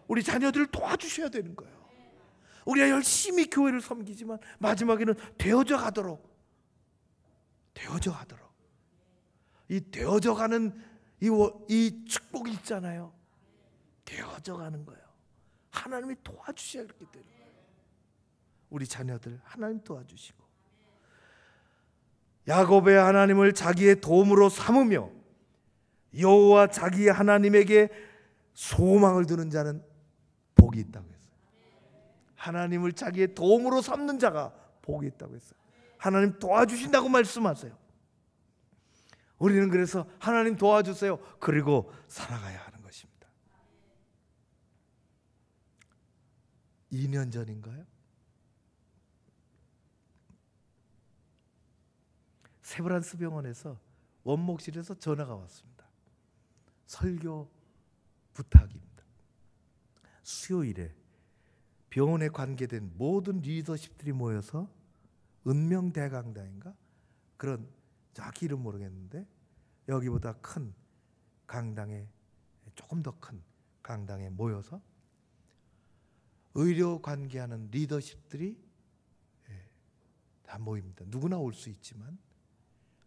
우리 자녀들을 도와주셔야 되는 거예요. 우리가 열심히 교회를 섬기지만 마지막에는 되어져 가도록 되어져 가도록. 이 되어져 가는 이 축복이 있잖아요. 되어져 가는 거예요. 하나님이 도와주셔야 이렇게 되는 거예요. 우리 자녀들 하나님 도와주시고, 야곱의 하나님을 자기의 도움으로 삼으며 여호와 자기 하나님에게 소망을 두는 자는 복이 있다고 했어요. 하나님을 자기의 도움으로 삼는 자가 복이 있다고 했어요. 하나님 도와주신다고 말씀하세요. 우리는 그래서 하나님 도와주세요, 그리고 살아가야 하는 것입니다. 2년 전인가요? 세브란스 병원에서 원목실에서 전화가 왔습니다. 설교 부탁입니다. 수요일에 병원에 관계된 모든 리더십들이 모여서 은명대강당인가? 그런 정확히 이름 모르겠는데 여기보다 큰 강당에, 조금 더 큰 강당에 모여서 의료 관계하는 리더십들이 다 모입니다. 누구나 올 수 있지만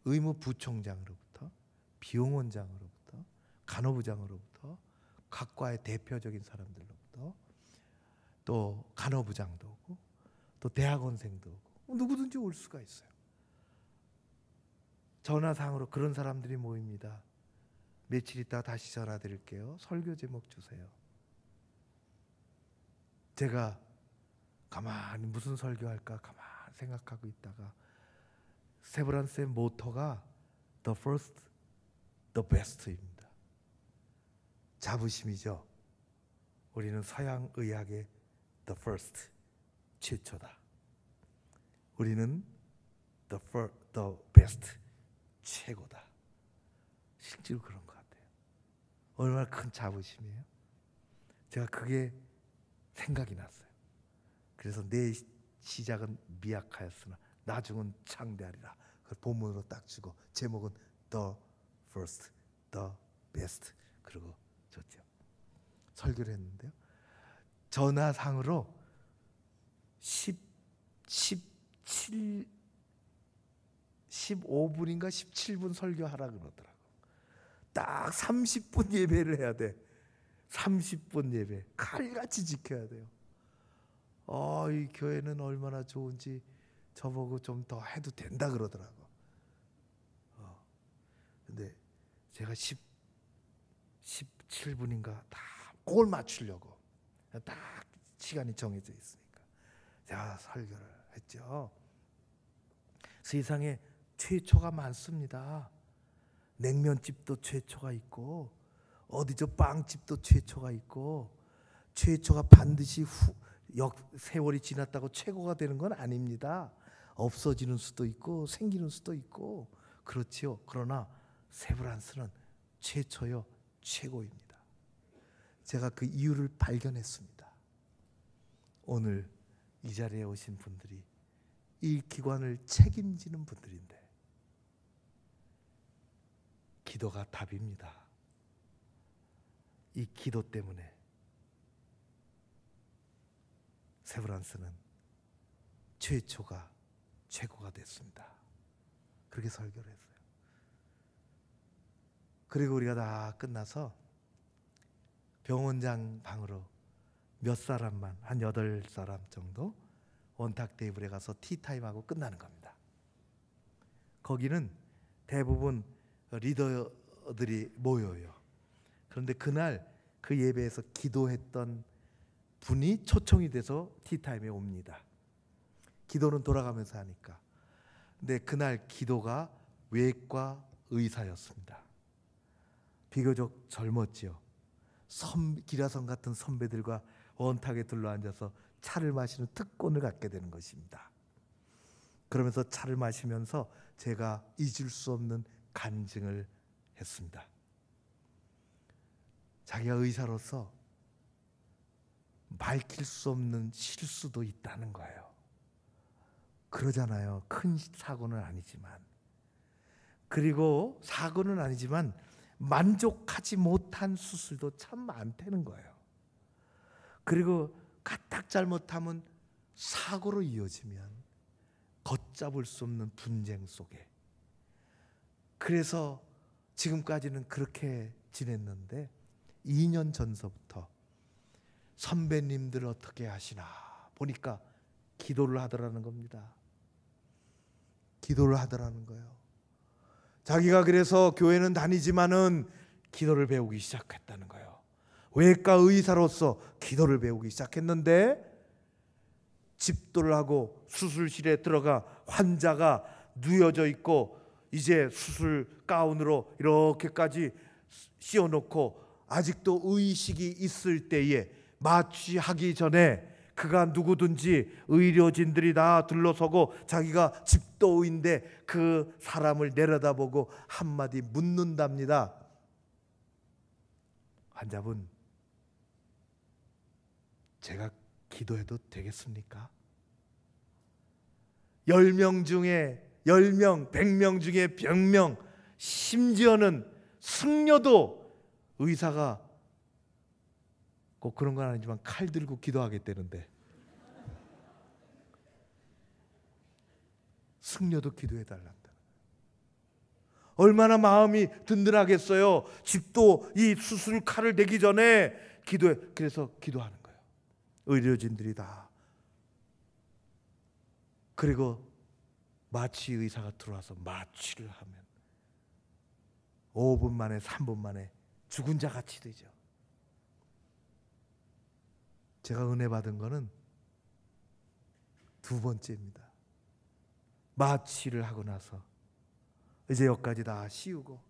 의무부총장으로부터 비용원장으로부터 간호부장으로부터 각 과의 대표적인 사람들로부터 또 간호부장도 오고 또 대학원생도 오고 누구든지 올 수가 있어요. 전화상으로 그런 사람들이 모입니다. 며칠 있다가 다시 전화 드릴게요. 설교 제목 주세요. 제가 가만히 무슨 설교할까 가만히 생각하고 있다가 세브란스의 모토가 The First, The Best입니다. 자부심이죠. 우리는 서양 의학의 The First, 최초다. 우리는 The Best, 최고다. 실제로 그런 것 같아요. 얼마나 큰 자부심이에요. 제가 그게 생각이 났어요. 그래서 내 시작은 미약하였으나 나중은 창대하리라. 그 본문으로 딱 주고 제목은 The First, The Best. 그리고 줬죠. 설교를 했는데요. 전화상으로 15분인가 17분 설교하라 그러더라고. 딱 30분 예배를 해야 돼. 30분 예배 칼같이 지켜야 돼요. 이 교회는 얼마나 좋은지 저보고 좀 더 해도 된다 그러더라고. 근데 제가 17분인가 다 그걸 맞추려고 딱 시간이 정해져 있으니까 제가 설교를 했죠. 세상에 최초가 많습니다. 냉면집도 최초가 있고 어디저 빵집도 최초가 있고 최초가 반드시 세월이 지났다고 최고가 되는 건 아닙니다. 없어지는 수도 있고 생기는 수도 있고 그렇지요. 그러나 세브란스는 최초요 최고입니다. 제가 그 이유를 발견했습니다. 오늘 이 자리에 오신 분들이 이 기관을 책임지는 분들인데 기도가 답입니다. 이 기도 때문에 세브란스는 최초가 최고가 됐습니다. 그렇게 설교를 했어요. 그리고 우리가 다 끝나서 병원장 방으로 몇 사람만, 한 8사람 정도 원탁 테이블에 가서 티타임하고 끝나는 겁니다. 거기는 대부분 리더들이 모여요. 그런데 그날 그 예배에서 기도했던 분이 초청이 돼서 티타임에 옵니다. 기도는 돌아가면서 하니까. 근데 그날 기도가 외과 의사였습니다. 비교적 젊었지요. 기라성 같은 선배들과 원탁에 둘러앉아서 차를 마시는 특권을 갖게 되는 것입니다. 그러면서 차를 마시면서 제가 잊을 수 없는 간증을 했습니다. 자기가 의사로서 밝힐 수 없는 실수도 있다는 거예요. 그러잖아요. 큰 사고는 아니지만. 그리고 사고는 아니지만 만족하지 못한 수술도 참 많다는 거예요. 그리고 까딱 잘못하면 사고로 이어지면 걷잡을 수 없는 분쟁 속에 그래서 지금까지는 그렇게 지냈는데 2년 전서부터 선배님들 어떻게 하시나 보니까 기도를 하더라는 겁니다. 기도를 하더라는 거예요. 자기가 그래서 교회는 다니지만은 기도를 배우기 시작했다는 거예요. 외과 의사로서 기도를 배우기 시작했는데 집도를 하고 수술실에 들어가 환자가 누워져 있고 이제 수술 가운으로 이렇게까지 씌워놓고 아직도 의식이 있을 때에 마취하기 전에 그가 누구든지 의료진들이 다 둘러서고 자기가 집도의인데 그 사람을 내려다보고 한마디 묻는답니다. 환자분, 제가 기도해도 되겠습니까? 10명 중에 10명, 100명 중에 100명, 심지어는 승려도 의사가 꼭 그런 건 아니지만 칼 들고 기도하겠다는데 승려도 기도해달란다. 얼마나 마음이 든든하겠어요. 집도 이 수술 칼을 대기 전에 기도해. 그래서 기도하는 거예요. 의료진들이 다. 그리고 마취 의사가 들어와서 마취를 하면 5분 만에 3분 만에 죽은 자 같이 되죠. 제가 은혜 받은 거는 두 번째입니다. 마취를 하고 나서 이제 여기까지 다 씌우고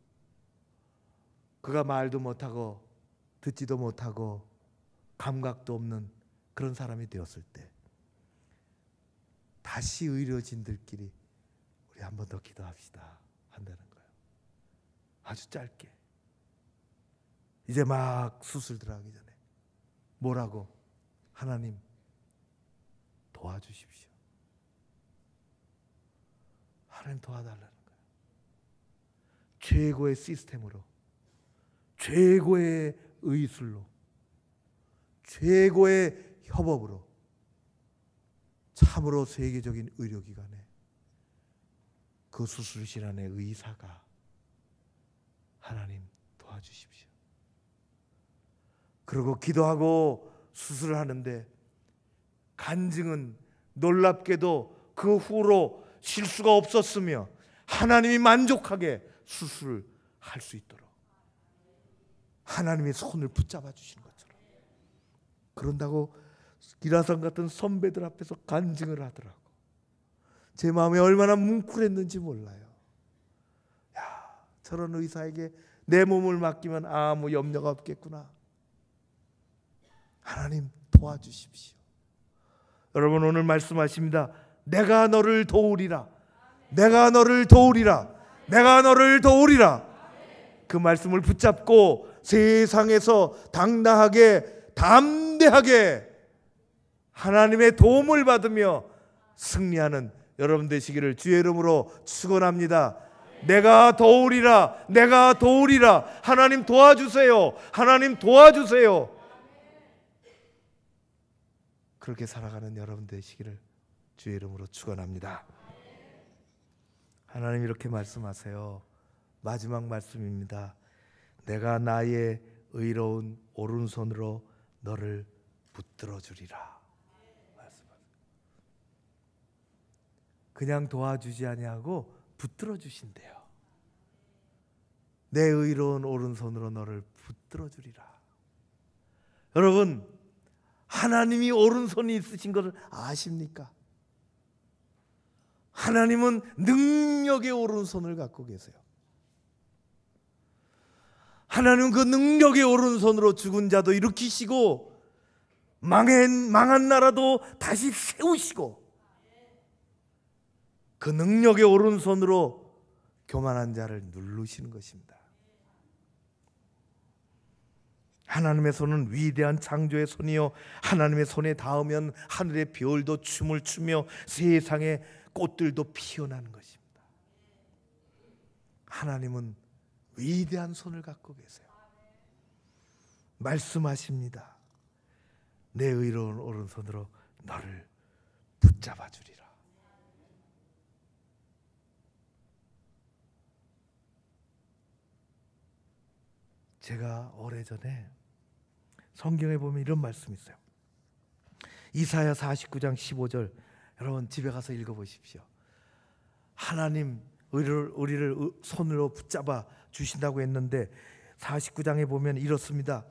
그가 말도 못하고 듣지도 못하고 감각도 없는 그런 사람이 되었을 때 다시 의료진들끼리 우리 한 번 더 기도합시다 한다는 거예요. 아주 짧게. 이제 막 수술 들어가기 전에 뭐라고? 하나님 도와주십시오. 하나님 도와달라는 거예요. 최고의 시스템으로, 최고의 의술로, 최고의 협업으로 참으로 세계적인 의료기관에 그 수술실 안에 의사가 하나님 도와주십시오. 그리고 기도하고 수술을 하는데 간증은 놀랍게도 그 후로 실수가 없었으며 하나님이 만족하게 수술을 할 수 있도록 하나님의 손을 붙잡아 주시는 것처럼 그런다고 기라성 같은 선배들 앞에서 간증을 하더라고. 제 마음이 얼마나 뭉클했는지 몰라요. 야, 저런 의사에게 내 몸을 맡기면 아무 염려가 없겠구나. 하나님 도와주십시오. 여러분 오늘 말씀하십니다. 내가 너를 도우리라. 내가 너를 도우리라. 내가 너를 도우리라. 그 말씀을 붙잡고 세상에서 당당하게 담대하게 하나님의 도움을 받으며 승리하는 여러분 되시기를 주의 이름으로 축원합니다. 내가 도우리라. 내가 도우리라. 하나님 도와주세요. 하나님 도와주세요. 그렇게 살아가는 여러분 되시기를 주의 이름으로 축원합니다. 하나님 이렇게 말씀하세요. 마지막 말씀입니다. 내가 나의 의로운 오른손으로 너를 붙들어 주리라. 그냥 도와주지 아니하고 붙들어 주신대요. 내 의로운 오른손으로 너를 붙들어 주리라. 여러분 하나님이 오른손이 있으신 것을 아십니까? 하나님은 능력의 오른손을 갖고 계세요. 하나님은 그 능력의 오른손으로 죽은 자도 일으키시고 망한 나라도 다시 세우시고 그 능력의 오른손으로 교만한 자를 누르시는 것입니다. 하나님의 손은 위대한 창조의 손이요 하나님의 손에 닿으면 하늘의 별도 춤을 추며 세상의 꽃들도 피어나는 것입니다. 하나님은 위대한 손을 갖고 계세요. 말씀하십니다. 내 의로운 오른손으로 너를 붙잡아 주리라. 제가 오래전에 성경에 보면 이런 말씀이 있어요. 이사야 49장 15절, 여러분 집에 가서 읽어보십시오. 하나님 우리를 손으로 붙잡아 주신다고 했는데 49장에 보면 이렇습니다.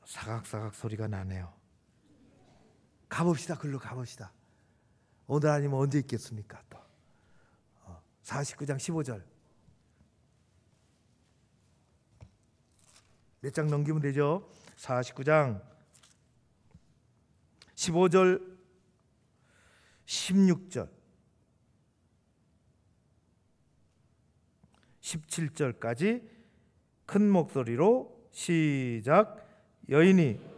사각사각 소리가 나네요. 가봅시다. 글로 가봅시다. 오늘 아니면 언제 있겠습니까? 또 49장 15절 몇 장 넘기면 되죠? 49장 15절 16절 17절까지 큰 목소리로 시작. 여인이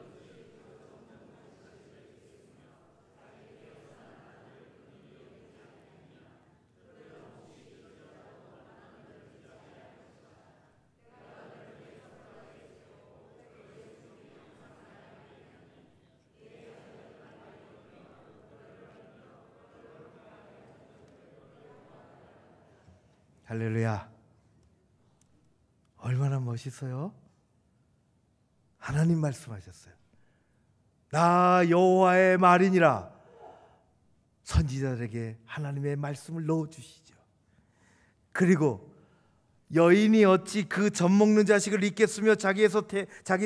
할렐루야. 얼마나 멋있어요? 하나님 말씀하셨어요. 나 여호와의 말이니라. 선지자들에게 하나님의 말씀을 넣어주시죠. 그리고 여인이 어찌 그 젖먹는 자식을 잊겠으며 자기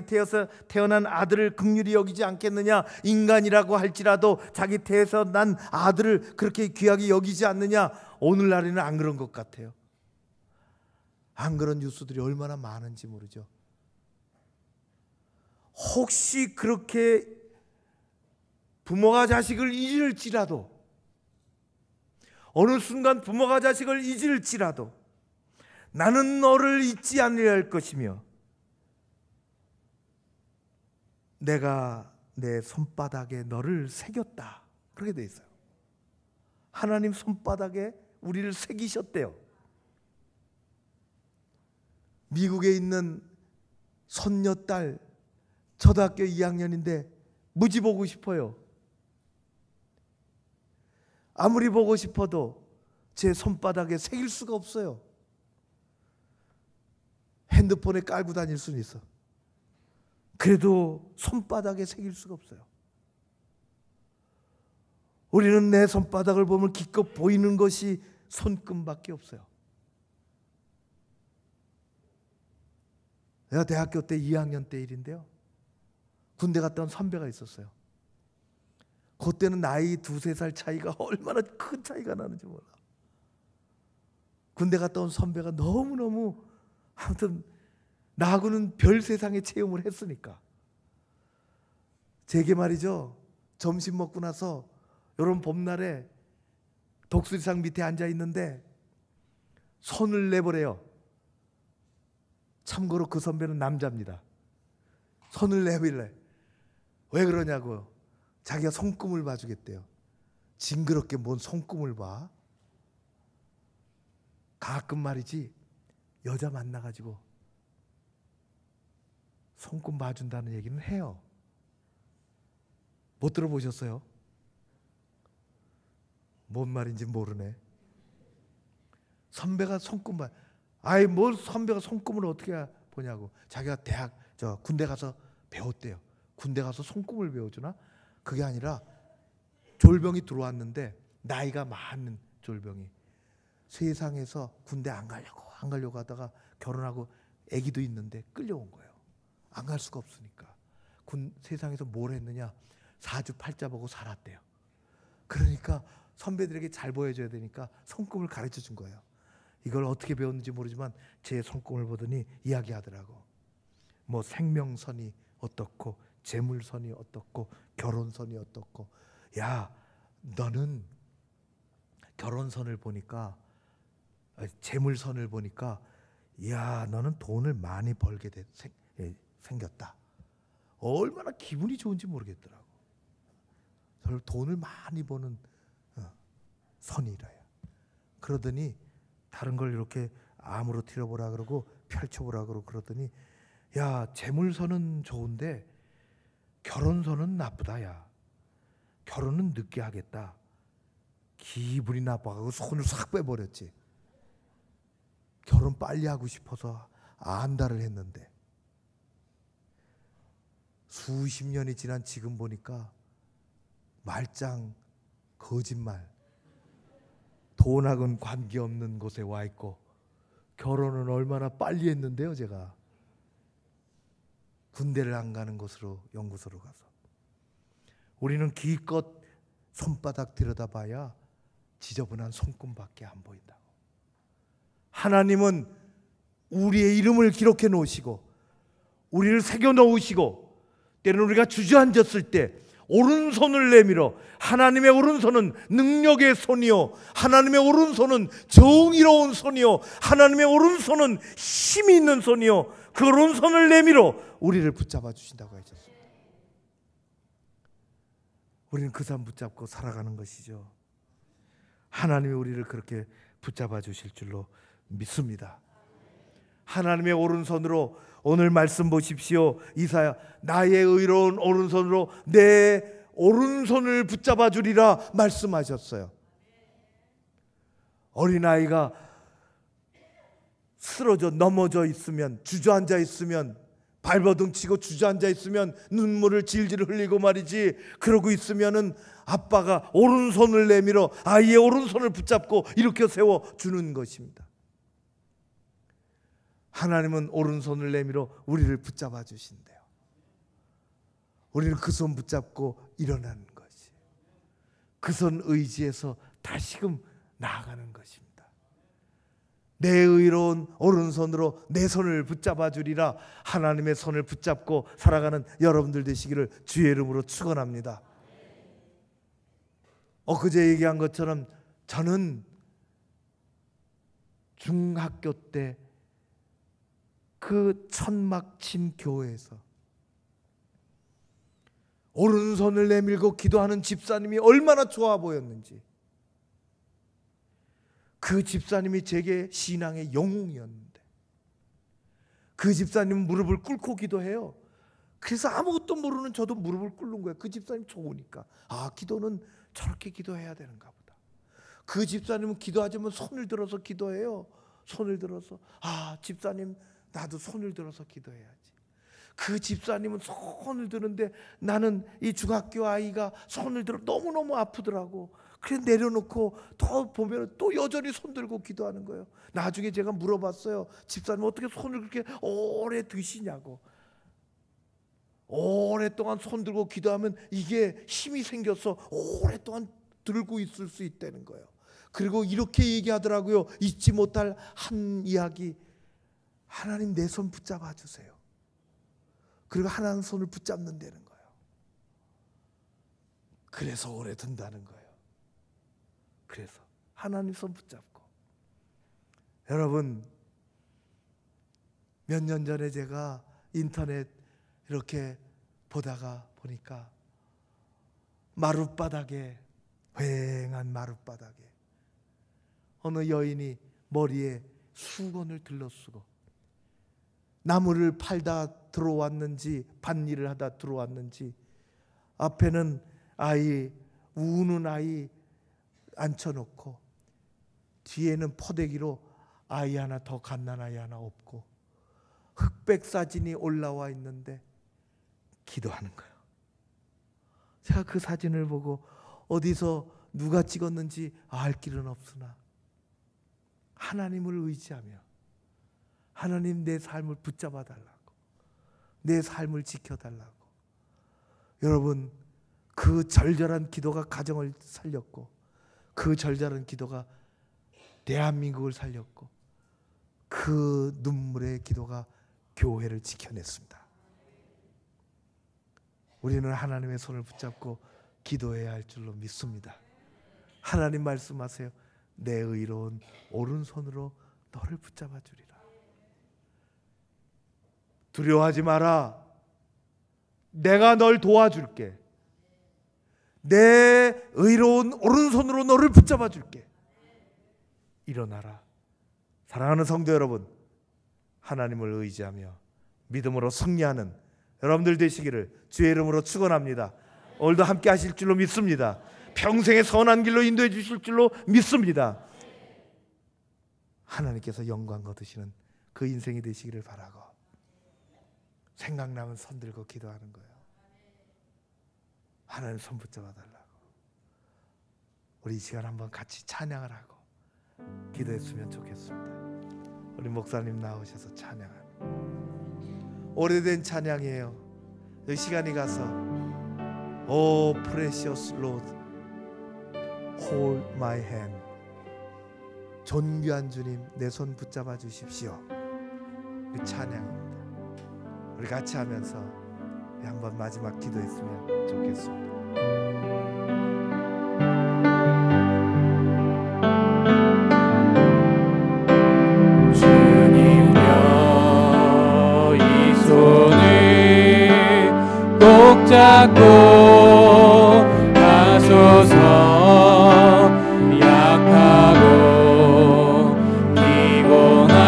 태에서 태어난 아들을 긍휼히 여기지 않겠느냐. 인간이라고 할지라도 자기 태에서 난 아들을 그렇게 귀하게 여기지 않느냐. 오늘날에는 안 그런 것 같아요. 안 그런 뉴스들이 얼마나 많은지 모르죠. 혹시 그렇게 부모가 자식을 잊을지라도, 어느 순간 부모가 자식을 잊을지라도 나는 너를 잊지 않으려 할 것이며 내가 내 손바닥에 너를 새겼다. 그렇게 돼 있어요. 하나님 손바닥에 우리를 새기셨대요. 미국에 있는 손녀딸 초등학교 2학년인데 무지 보고 싶어요. 아무리 보고 싶어도 제 손바닥에 새길 수가 없어요. 핸드폰에 깔고 다닐 수는 있어. 그래도 손바닥에 새길 수가 없어요. 우리는 내 손바닥을 보면 기껏 보이는 것이 손금밖에 없어요. 내가 대학교 때 2학년 때 일인데요. 군대 갔다 온 선배가 있었어요. 그때는 나이 2-3살 차이가 얼마나 큰 차이가 나는지 몰라. 군대 갔다 온 선배가 너무너무 아무튼 나하고는 별 세상의 체험을 했으니까 제게 말이죠. 점심 먹고 나서 이런 봄날에 독수리상 밑에 앉아 있는데 손을 내버려요. 참고로 그 선배는 남자입니다. 손을 내밀래. 왜 그러냐고. 자기가 손금을 봐주겠대요. 징그럽게 뭔 손금을 봐. 가끔 말이지 여자 만나가지고 손금 봐준다는 얘기는 해요. 못 들어보셨어요? 뭔 말인지 모르네. 선배가 손금 봐. 아이 뭘 선배가 손금을 어떻게 보냐고. 자기가 군대 가서 배웠대요. 군대 가서 손금을 배워주나? 그게 아니라 졸병이 들어왔는데 나이가 많은 졸병이 세상에서 군대 안 가려고 하다가 결혼하고 아기도 있는데 끌려온 거예요. 안 갈 수가 없으니까. 세상에서 뭘 했느냐? 4주 8자 보고 살았대요. 그러니까 선배들에게 잘 보여줘야 되니까 손금을 가르쳐 준 거예요. 이걸 어떻게 배웠는지 모르지만 제 손금을 보더니 이야기하더라고. 뭐 생명선이 어떻고 재물선이 어떻고 결혼선이 어떻고. 야 너는 결혼선을 보니까 재물선을 보니까 야 너는 돈을 많이 벌게 생겼다. 얼마나 기분이 좋은지 모르겠더라고. 저를 돈을 많이 버는 선이라요. 그러더니 다른 걸 이렇게 암으로 틀어보라 그러고 펼쳐보라 그러고 그러더니 야 재물선은 좋은데 결혼선은 나쁘다. 야 결혼은 늦게 하겠다. 기분이 나빠가지고 손을 싹 빼버렸지. 결혼 빨리 하고 싶어서 안달을 했는데 수십 년이 지난 지금 보니까 말짱, 거짓말, 돈하고는 관계없는 곳에 와 있고 결혼은 얼마나 빨리 했는데요. 제가 군대를 안 가는 곳으로 연구소로 가서 우리는 기껏 손바닥 들여다봐야 지저분한 손금밖에 안 보인다고. 하나님은 우리의 이름을 기록해 놓으시고 우리를 새겨 놓으시고 때로는 우리가 주저앉았을 때 오른손을 내밀어 하나님의 오른손은 능력의 손이요 하나님의 오른손은 정의로운 손이요 하나님의 오른손은 힘이 있는 손이요 그 오른손을 내밀어 우리를 붙잡아 주신다고 하셨습니다. 우리는 그 삶 붙잡고 살아가는 것이죠. 하나님이 우리를 그렇게 붙잡아 주실 줄로 믿습니다. 하나님의 오른손으로 오늘 말씀 보십시오. 이사야 나의 의로운 오른손으로 내 오른손을 붙잡아 주리라 말씀하셨어요. 어린아이가 쓰러져 넘어져 있으면 주저앉아 있으면 발버둥 치고 주저앉아 있으면 눈물을 질질 흘리고 말이지 그러고 있으면은 아빠가 오른손을 내밀어 아이의 오른손을 붙잡고 일으켜 세워주는 것입니다. 하나님은 오른손을 내밀어 우리를 붙잡아 주신대요. 우리는 그 손 붙잡고 일어나는 것이 그 손 의지에서 다시금 나아가는 것입니다. 내 의로운 오른손으로 내 손을 붙잡아 주리라. 하나님의 손을 붙잡고 살아가는 여러분들 되시기를 주의 이름으로 축원합니다. 엊그제 얘기한 것처럼 저는 중학교 때 그 천막친 교회에서 오른손을 내밀고 기도하는 집사님이 얼마나 좋아 보였는지, 그 집사님이 제게 신앙의 영웅이었는데 그 집사님은 무릎을 꿇고 기도해요. 그래서 아무것도 모르는 저도 무릎을 꿇는 거예요. 그 집사님 좋으니까 아, 기도는 저렇게 기도해야 되는가 보다. 그 집사님은 기도하자면 손을 들어서 기도해요. 손을 들어서 아, 집사님 나도 손을 들어서 기도해야지. 그 집사님은 손을 드는데 나는 이 중학교 아이가 손을 들어 너무너무 아프더라고. 그래 내려놓고 더 보면 또 여전히 손 들고 기도하는 거예요. 나중에 제가 물어봤어요. 집사님 어떻게 손을 그렇게 오래 드시냐고. 오랫동안 손 들고 기도하면 이게 힘이 생겨서 오랫동안 들고 있을 수 있다는 거예요. 그리고 이렇게 얘기하더라고요. 잊지 못할 한 이야기. 하나님 내 손 붙잡아 주세요. 그리고 하나님 손을 붙잡는다는 거예요. 그래서 오래 든다는 거예요. 그래서 하나님 손 붙잡고. 여러분, 몇 년 전에 제가 인터넷 이렇게 보다가 보니까 마룻바닥에, 휑한 마룻바닥에 어느 여인이 머리에 수건을 들러쓰고 나무를 팔다 들어왔는지 밭일을 하다 들어왔는지 앞에는 아이, 우는 아이 앉혀놓고 뒤에는 포대기로 아이 하나 더 갓난 아이 하나 업고 흑백 사진이 올라와 있는데 기도하는 거예요. 제가 그 사진을 보고 어디서 누가 찍었는지 알 길은 없으나 하나님을 의지하며 하나님 내 삶을 붙잡아 달라고, 내 삶을 지켜달라고. 여러분, 그 절절한 기도가 가정을 살렸고 그 절절한 기도가 대한민국을 살렸고 그 눈물의 기도가 교회를 지켜냈습니다. 우리는 하나님의 손을 붙잡고 기도해야 할 줄로 믿습니다. 하나님 말씀하세요. 내 의로운 오른손으로 너를 붙잡아 주리라. 두려워하지 마라. 내가 널 도와줄게. 내 의로운 오른손으로 너를 붙잡아 줄게. 일어나라. 사랑하는 성도 여러분, 하나님을 의지하며 믿음으로 승리하는 여러분들 되시기를 주의 이름으로 축원합니다. 오늘도 함께 하실 줄로 믿습니다. 평생의 선한 길로 인도해 주실 줄로 믿습니다. 하나님께서 영광 거두시는 그 인생이 되시기를 바라고, 생각나면 손 들고 기도하는 거예요. 하나님 손 붙잡아 달라고. 우리 이 시간 한번 같이 찬양을 하고 기도했으면 좋겠습니다. 우리 목사님 나오셔서 찬양하는, 오래된 찬양이에요. 이 시간이 가서 Oh precious Lord, hold my hand. 존귀한 주님, 내 손 붙잡아 주십시오. 그 찬양입니다. 우리 같이 하면서 한번 마지막 기도했으면 좋겠습니다. 주님여 이 손을 꼭 잡고 가소서. 약하고 피곤한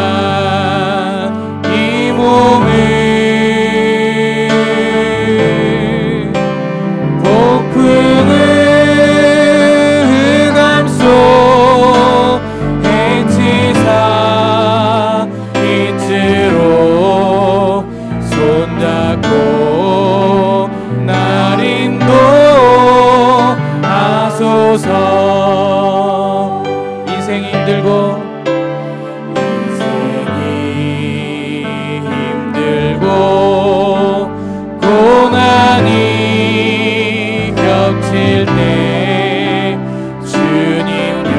이 몸을 폭풍을 감소 해치사 빛으로 손잡고 날 인도하소서. 인생이 힘들고 고난이 겹칠 때 주님여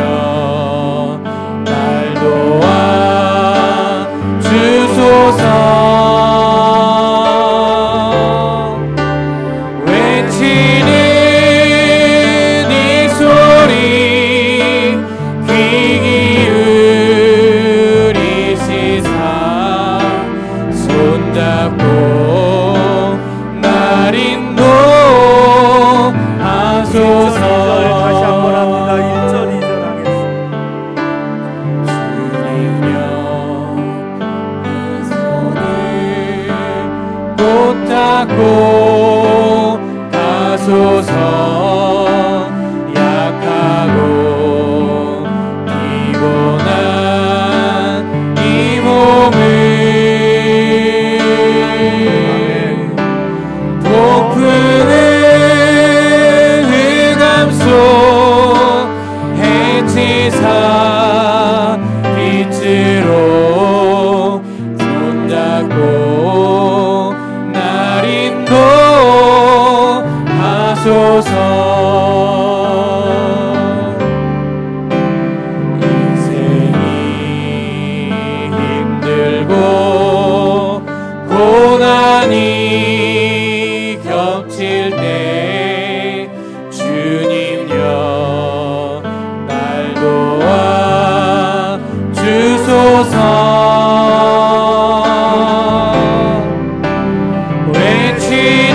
날 도와 주소서. 외치는 이 소리 귀 기울이시사 손잡고 날 인도하소서. 다시 한번 합니다. 1절 2절 하겠습니다. 주님여 이 손을 꼭 잡고 가소서. 약하고 피곤한 이 몸을 폭풍을 감소 해치사 빛으로 손잡고 날 인도하소서. 인생이 힘들고 고난이 겹칠 때 주님여 날 도와 주소서.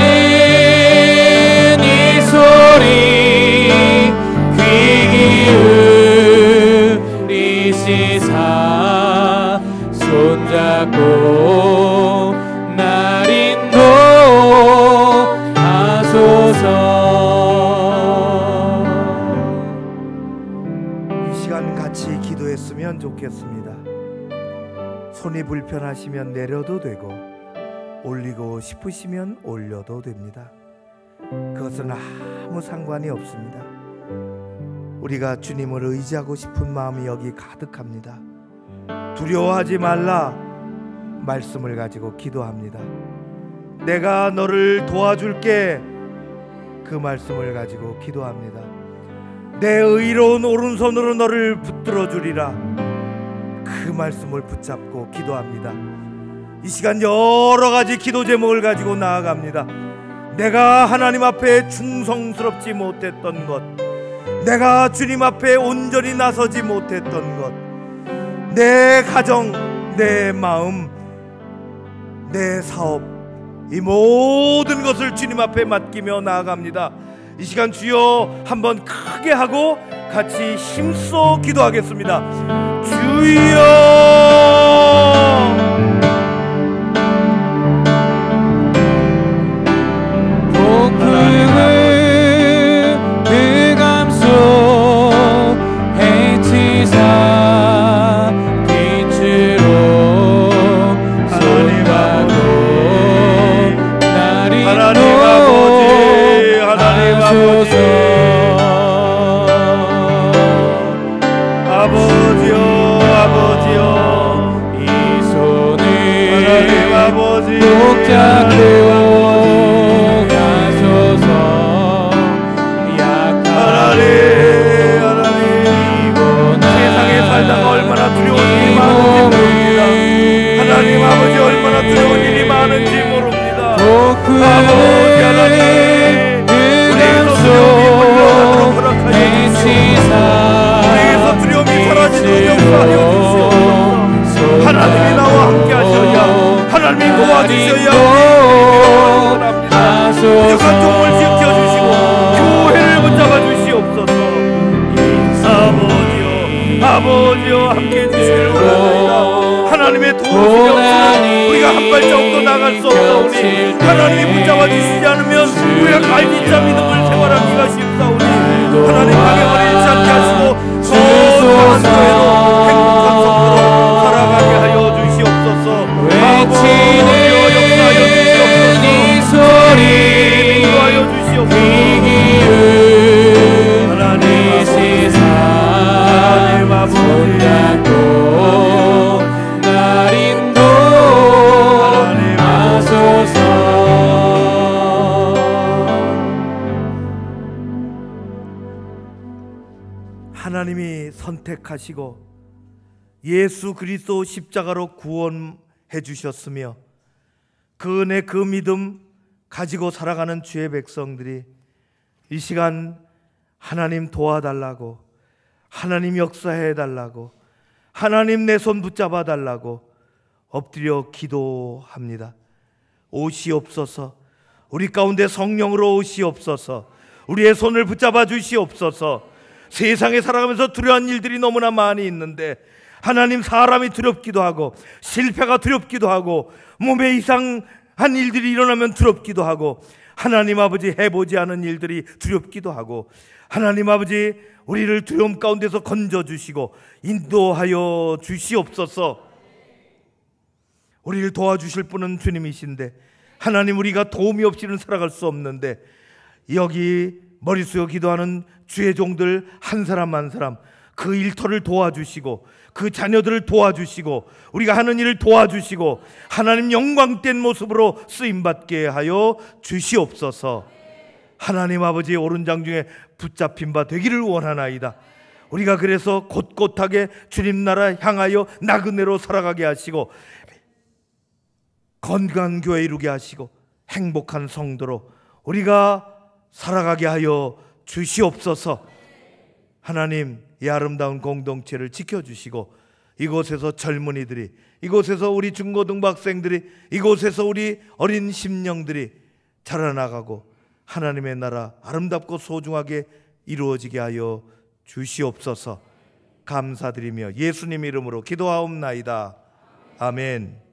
외치는 이 소리 귀 기울이시사 손잡고 날 인도하소서. 이 시간 같이 기도했으면 좋겠습니다. 손이 불편하시면 내려도 되고 올리고 싶으시면 올려도 됩니다. 그것은 아무 상관이 없습니다. 우리가 주님을 의지하고 싶은 마음이 여기 가득합니다. 두려워하지 말라 말씀을 가지고 기도합니다. 내가 너를 도와줄게 그 말씀을 가지고 기도합니다. 내 의로운 오른손으로 너를 붙들어 주리라 그 말씀을 붙잡고 기도합니다. 이 시간 여러 가지 기도 제목을 가지고 나아갑니다. 내가 하나님 앞에 충성스럽지 못했던 것, 내가 주님 앞에 온전히 나서지 못했던 것, 내 가정, 내 마음, 내 사업, 이 모든 것을 주님 앞에 맡기며 나아갑니다. 이 시간 주여 한번 크게 하고 같이 힘써 기도하겠습니다. 주여 해치사 빛으로 아버지요, 아버지요, 이 손을 하나님 아버지 붙잡고 가소서. 약한 하나님 세상에 살다가 얼마나 두려운 일이 많은지 모릅니다. 하나님 아버지 얼마나 두려운 일이 많은지 모릅니다. 아버지 하나님 우리에서 두려움이 물러가도록 허락하여 주시옵소서. 우리에서 두려움이 사라지도록 역사하여 주시옵소서. 하나님이 나와 함께 하셔야, 하나님이 도와주셔야 우리가 부족한 종을 지켜주시고 교회를 붙잡아 주시옵소서. 아버지요 함께해 주시기를 원합니다. 하나님의 도움이 없으면 우리가 한 발자국도 나갈 수 없사오니, 하나님이 붙잡아 주시지 않으면 우리가 갈빗자 믿음을 생활하기가 쉽사오니, 하나님 방향을 잃지 않게 하시고 소중한 교회로 행복한 성도로 살아가게 하여 주시옵소서. 외치는 역사하여 주시옵소서. 이 소리 인도하여 주시옵소서. 하나님 세상 손잡고 날 인도하소서. 하나님이 선택하시고 예수 그리스도 십자가로 구원해 주셨으며 그 은혜 그 믿음 가지고 살아가는 주의 백성들이 이 시간 하나님 도와달라고, 하나님 역사해 달라고, 하나님 내 손 붙잡아 달라고 엎드려 기도합니다. 오시옵소서. 우리 가운데 성령으로 오시옵소서. 우리의 손을 붙잡아 주시옵소서. 세상에 살아가면서 두려운 일들이 너무나 많이 있는데, 하나님 사람이 두렵기도 하고 실패가 두렵기도 하고 몸에 이상한 일들이 일어나면 두렵기도 하고, 하나님 아버지 해보지 않은 일들이 두렵기도 하고, 하나님 아버지 우리를 두려움 가운데서 건져주시고 인도하여 주시옵소서. 우리를 도와주실 분은 주님이신데, 하나님 우리가 도움이 없이는 살아갈 수 없는데, 여기 머릿속에 기도하는 주의 종들 한 사람 한 사람 그 일터를 도와주시고 그 자녀들을 도와주시고 우리가 하는 일을 도와주시고 하나님 영광된 모습으로 쓰임받게 하여 주시옵소서. 하나님 아버지의 오른장 중에 붙잡힌 바 되기를 원하나이다. 우리가 그래서 곳곳하게 주님 나라 향하여 나그네로 살아가게 하시고 건강한 교회 이루게 하시고 행복한 성도로 우리가 살아가게 하여 주시옵소서. 하나님 이 아름다운 공동체를 지켜주시고 이곳에서 젊은이들이, 이곳에서 우리 중고등부 학생들이, 이곳에서 우리 어린 심령들이 자라나가고 하나님의 나라 아름답고 소중하게 이루어지게 하여 주시옵소서. 감사드리며 예수님 이름으로 기도하옵나이다. 아멘.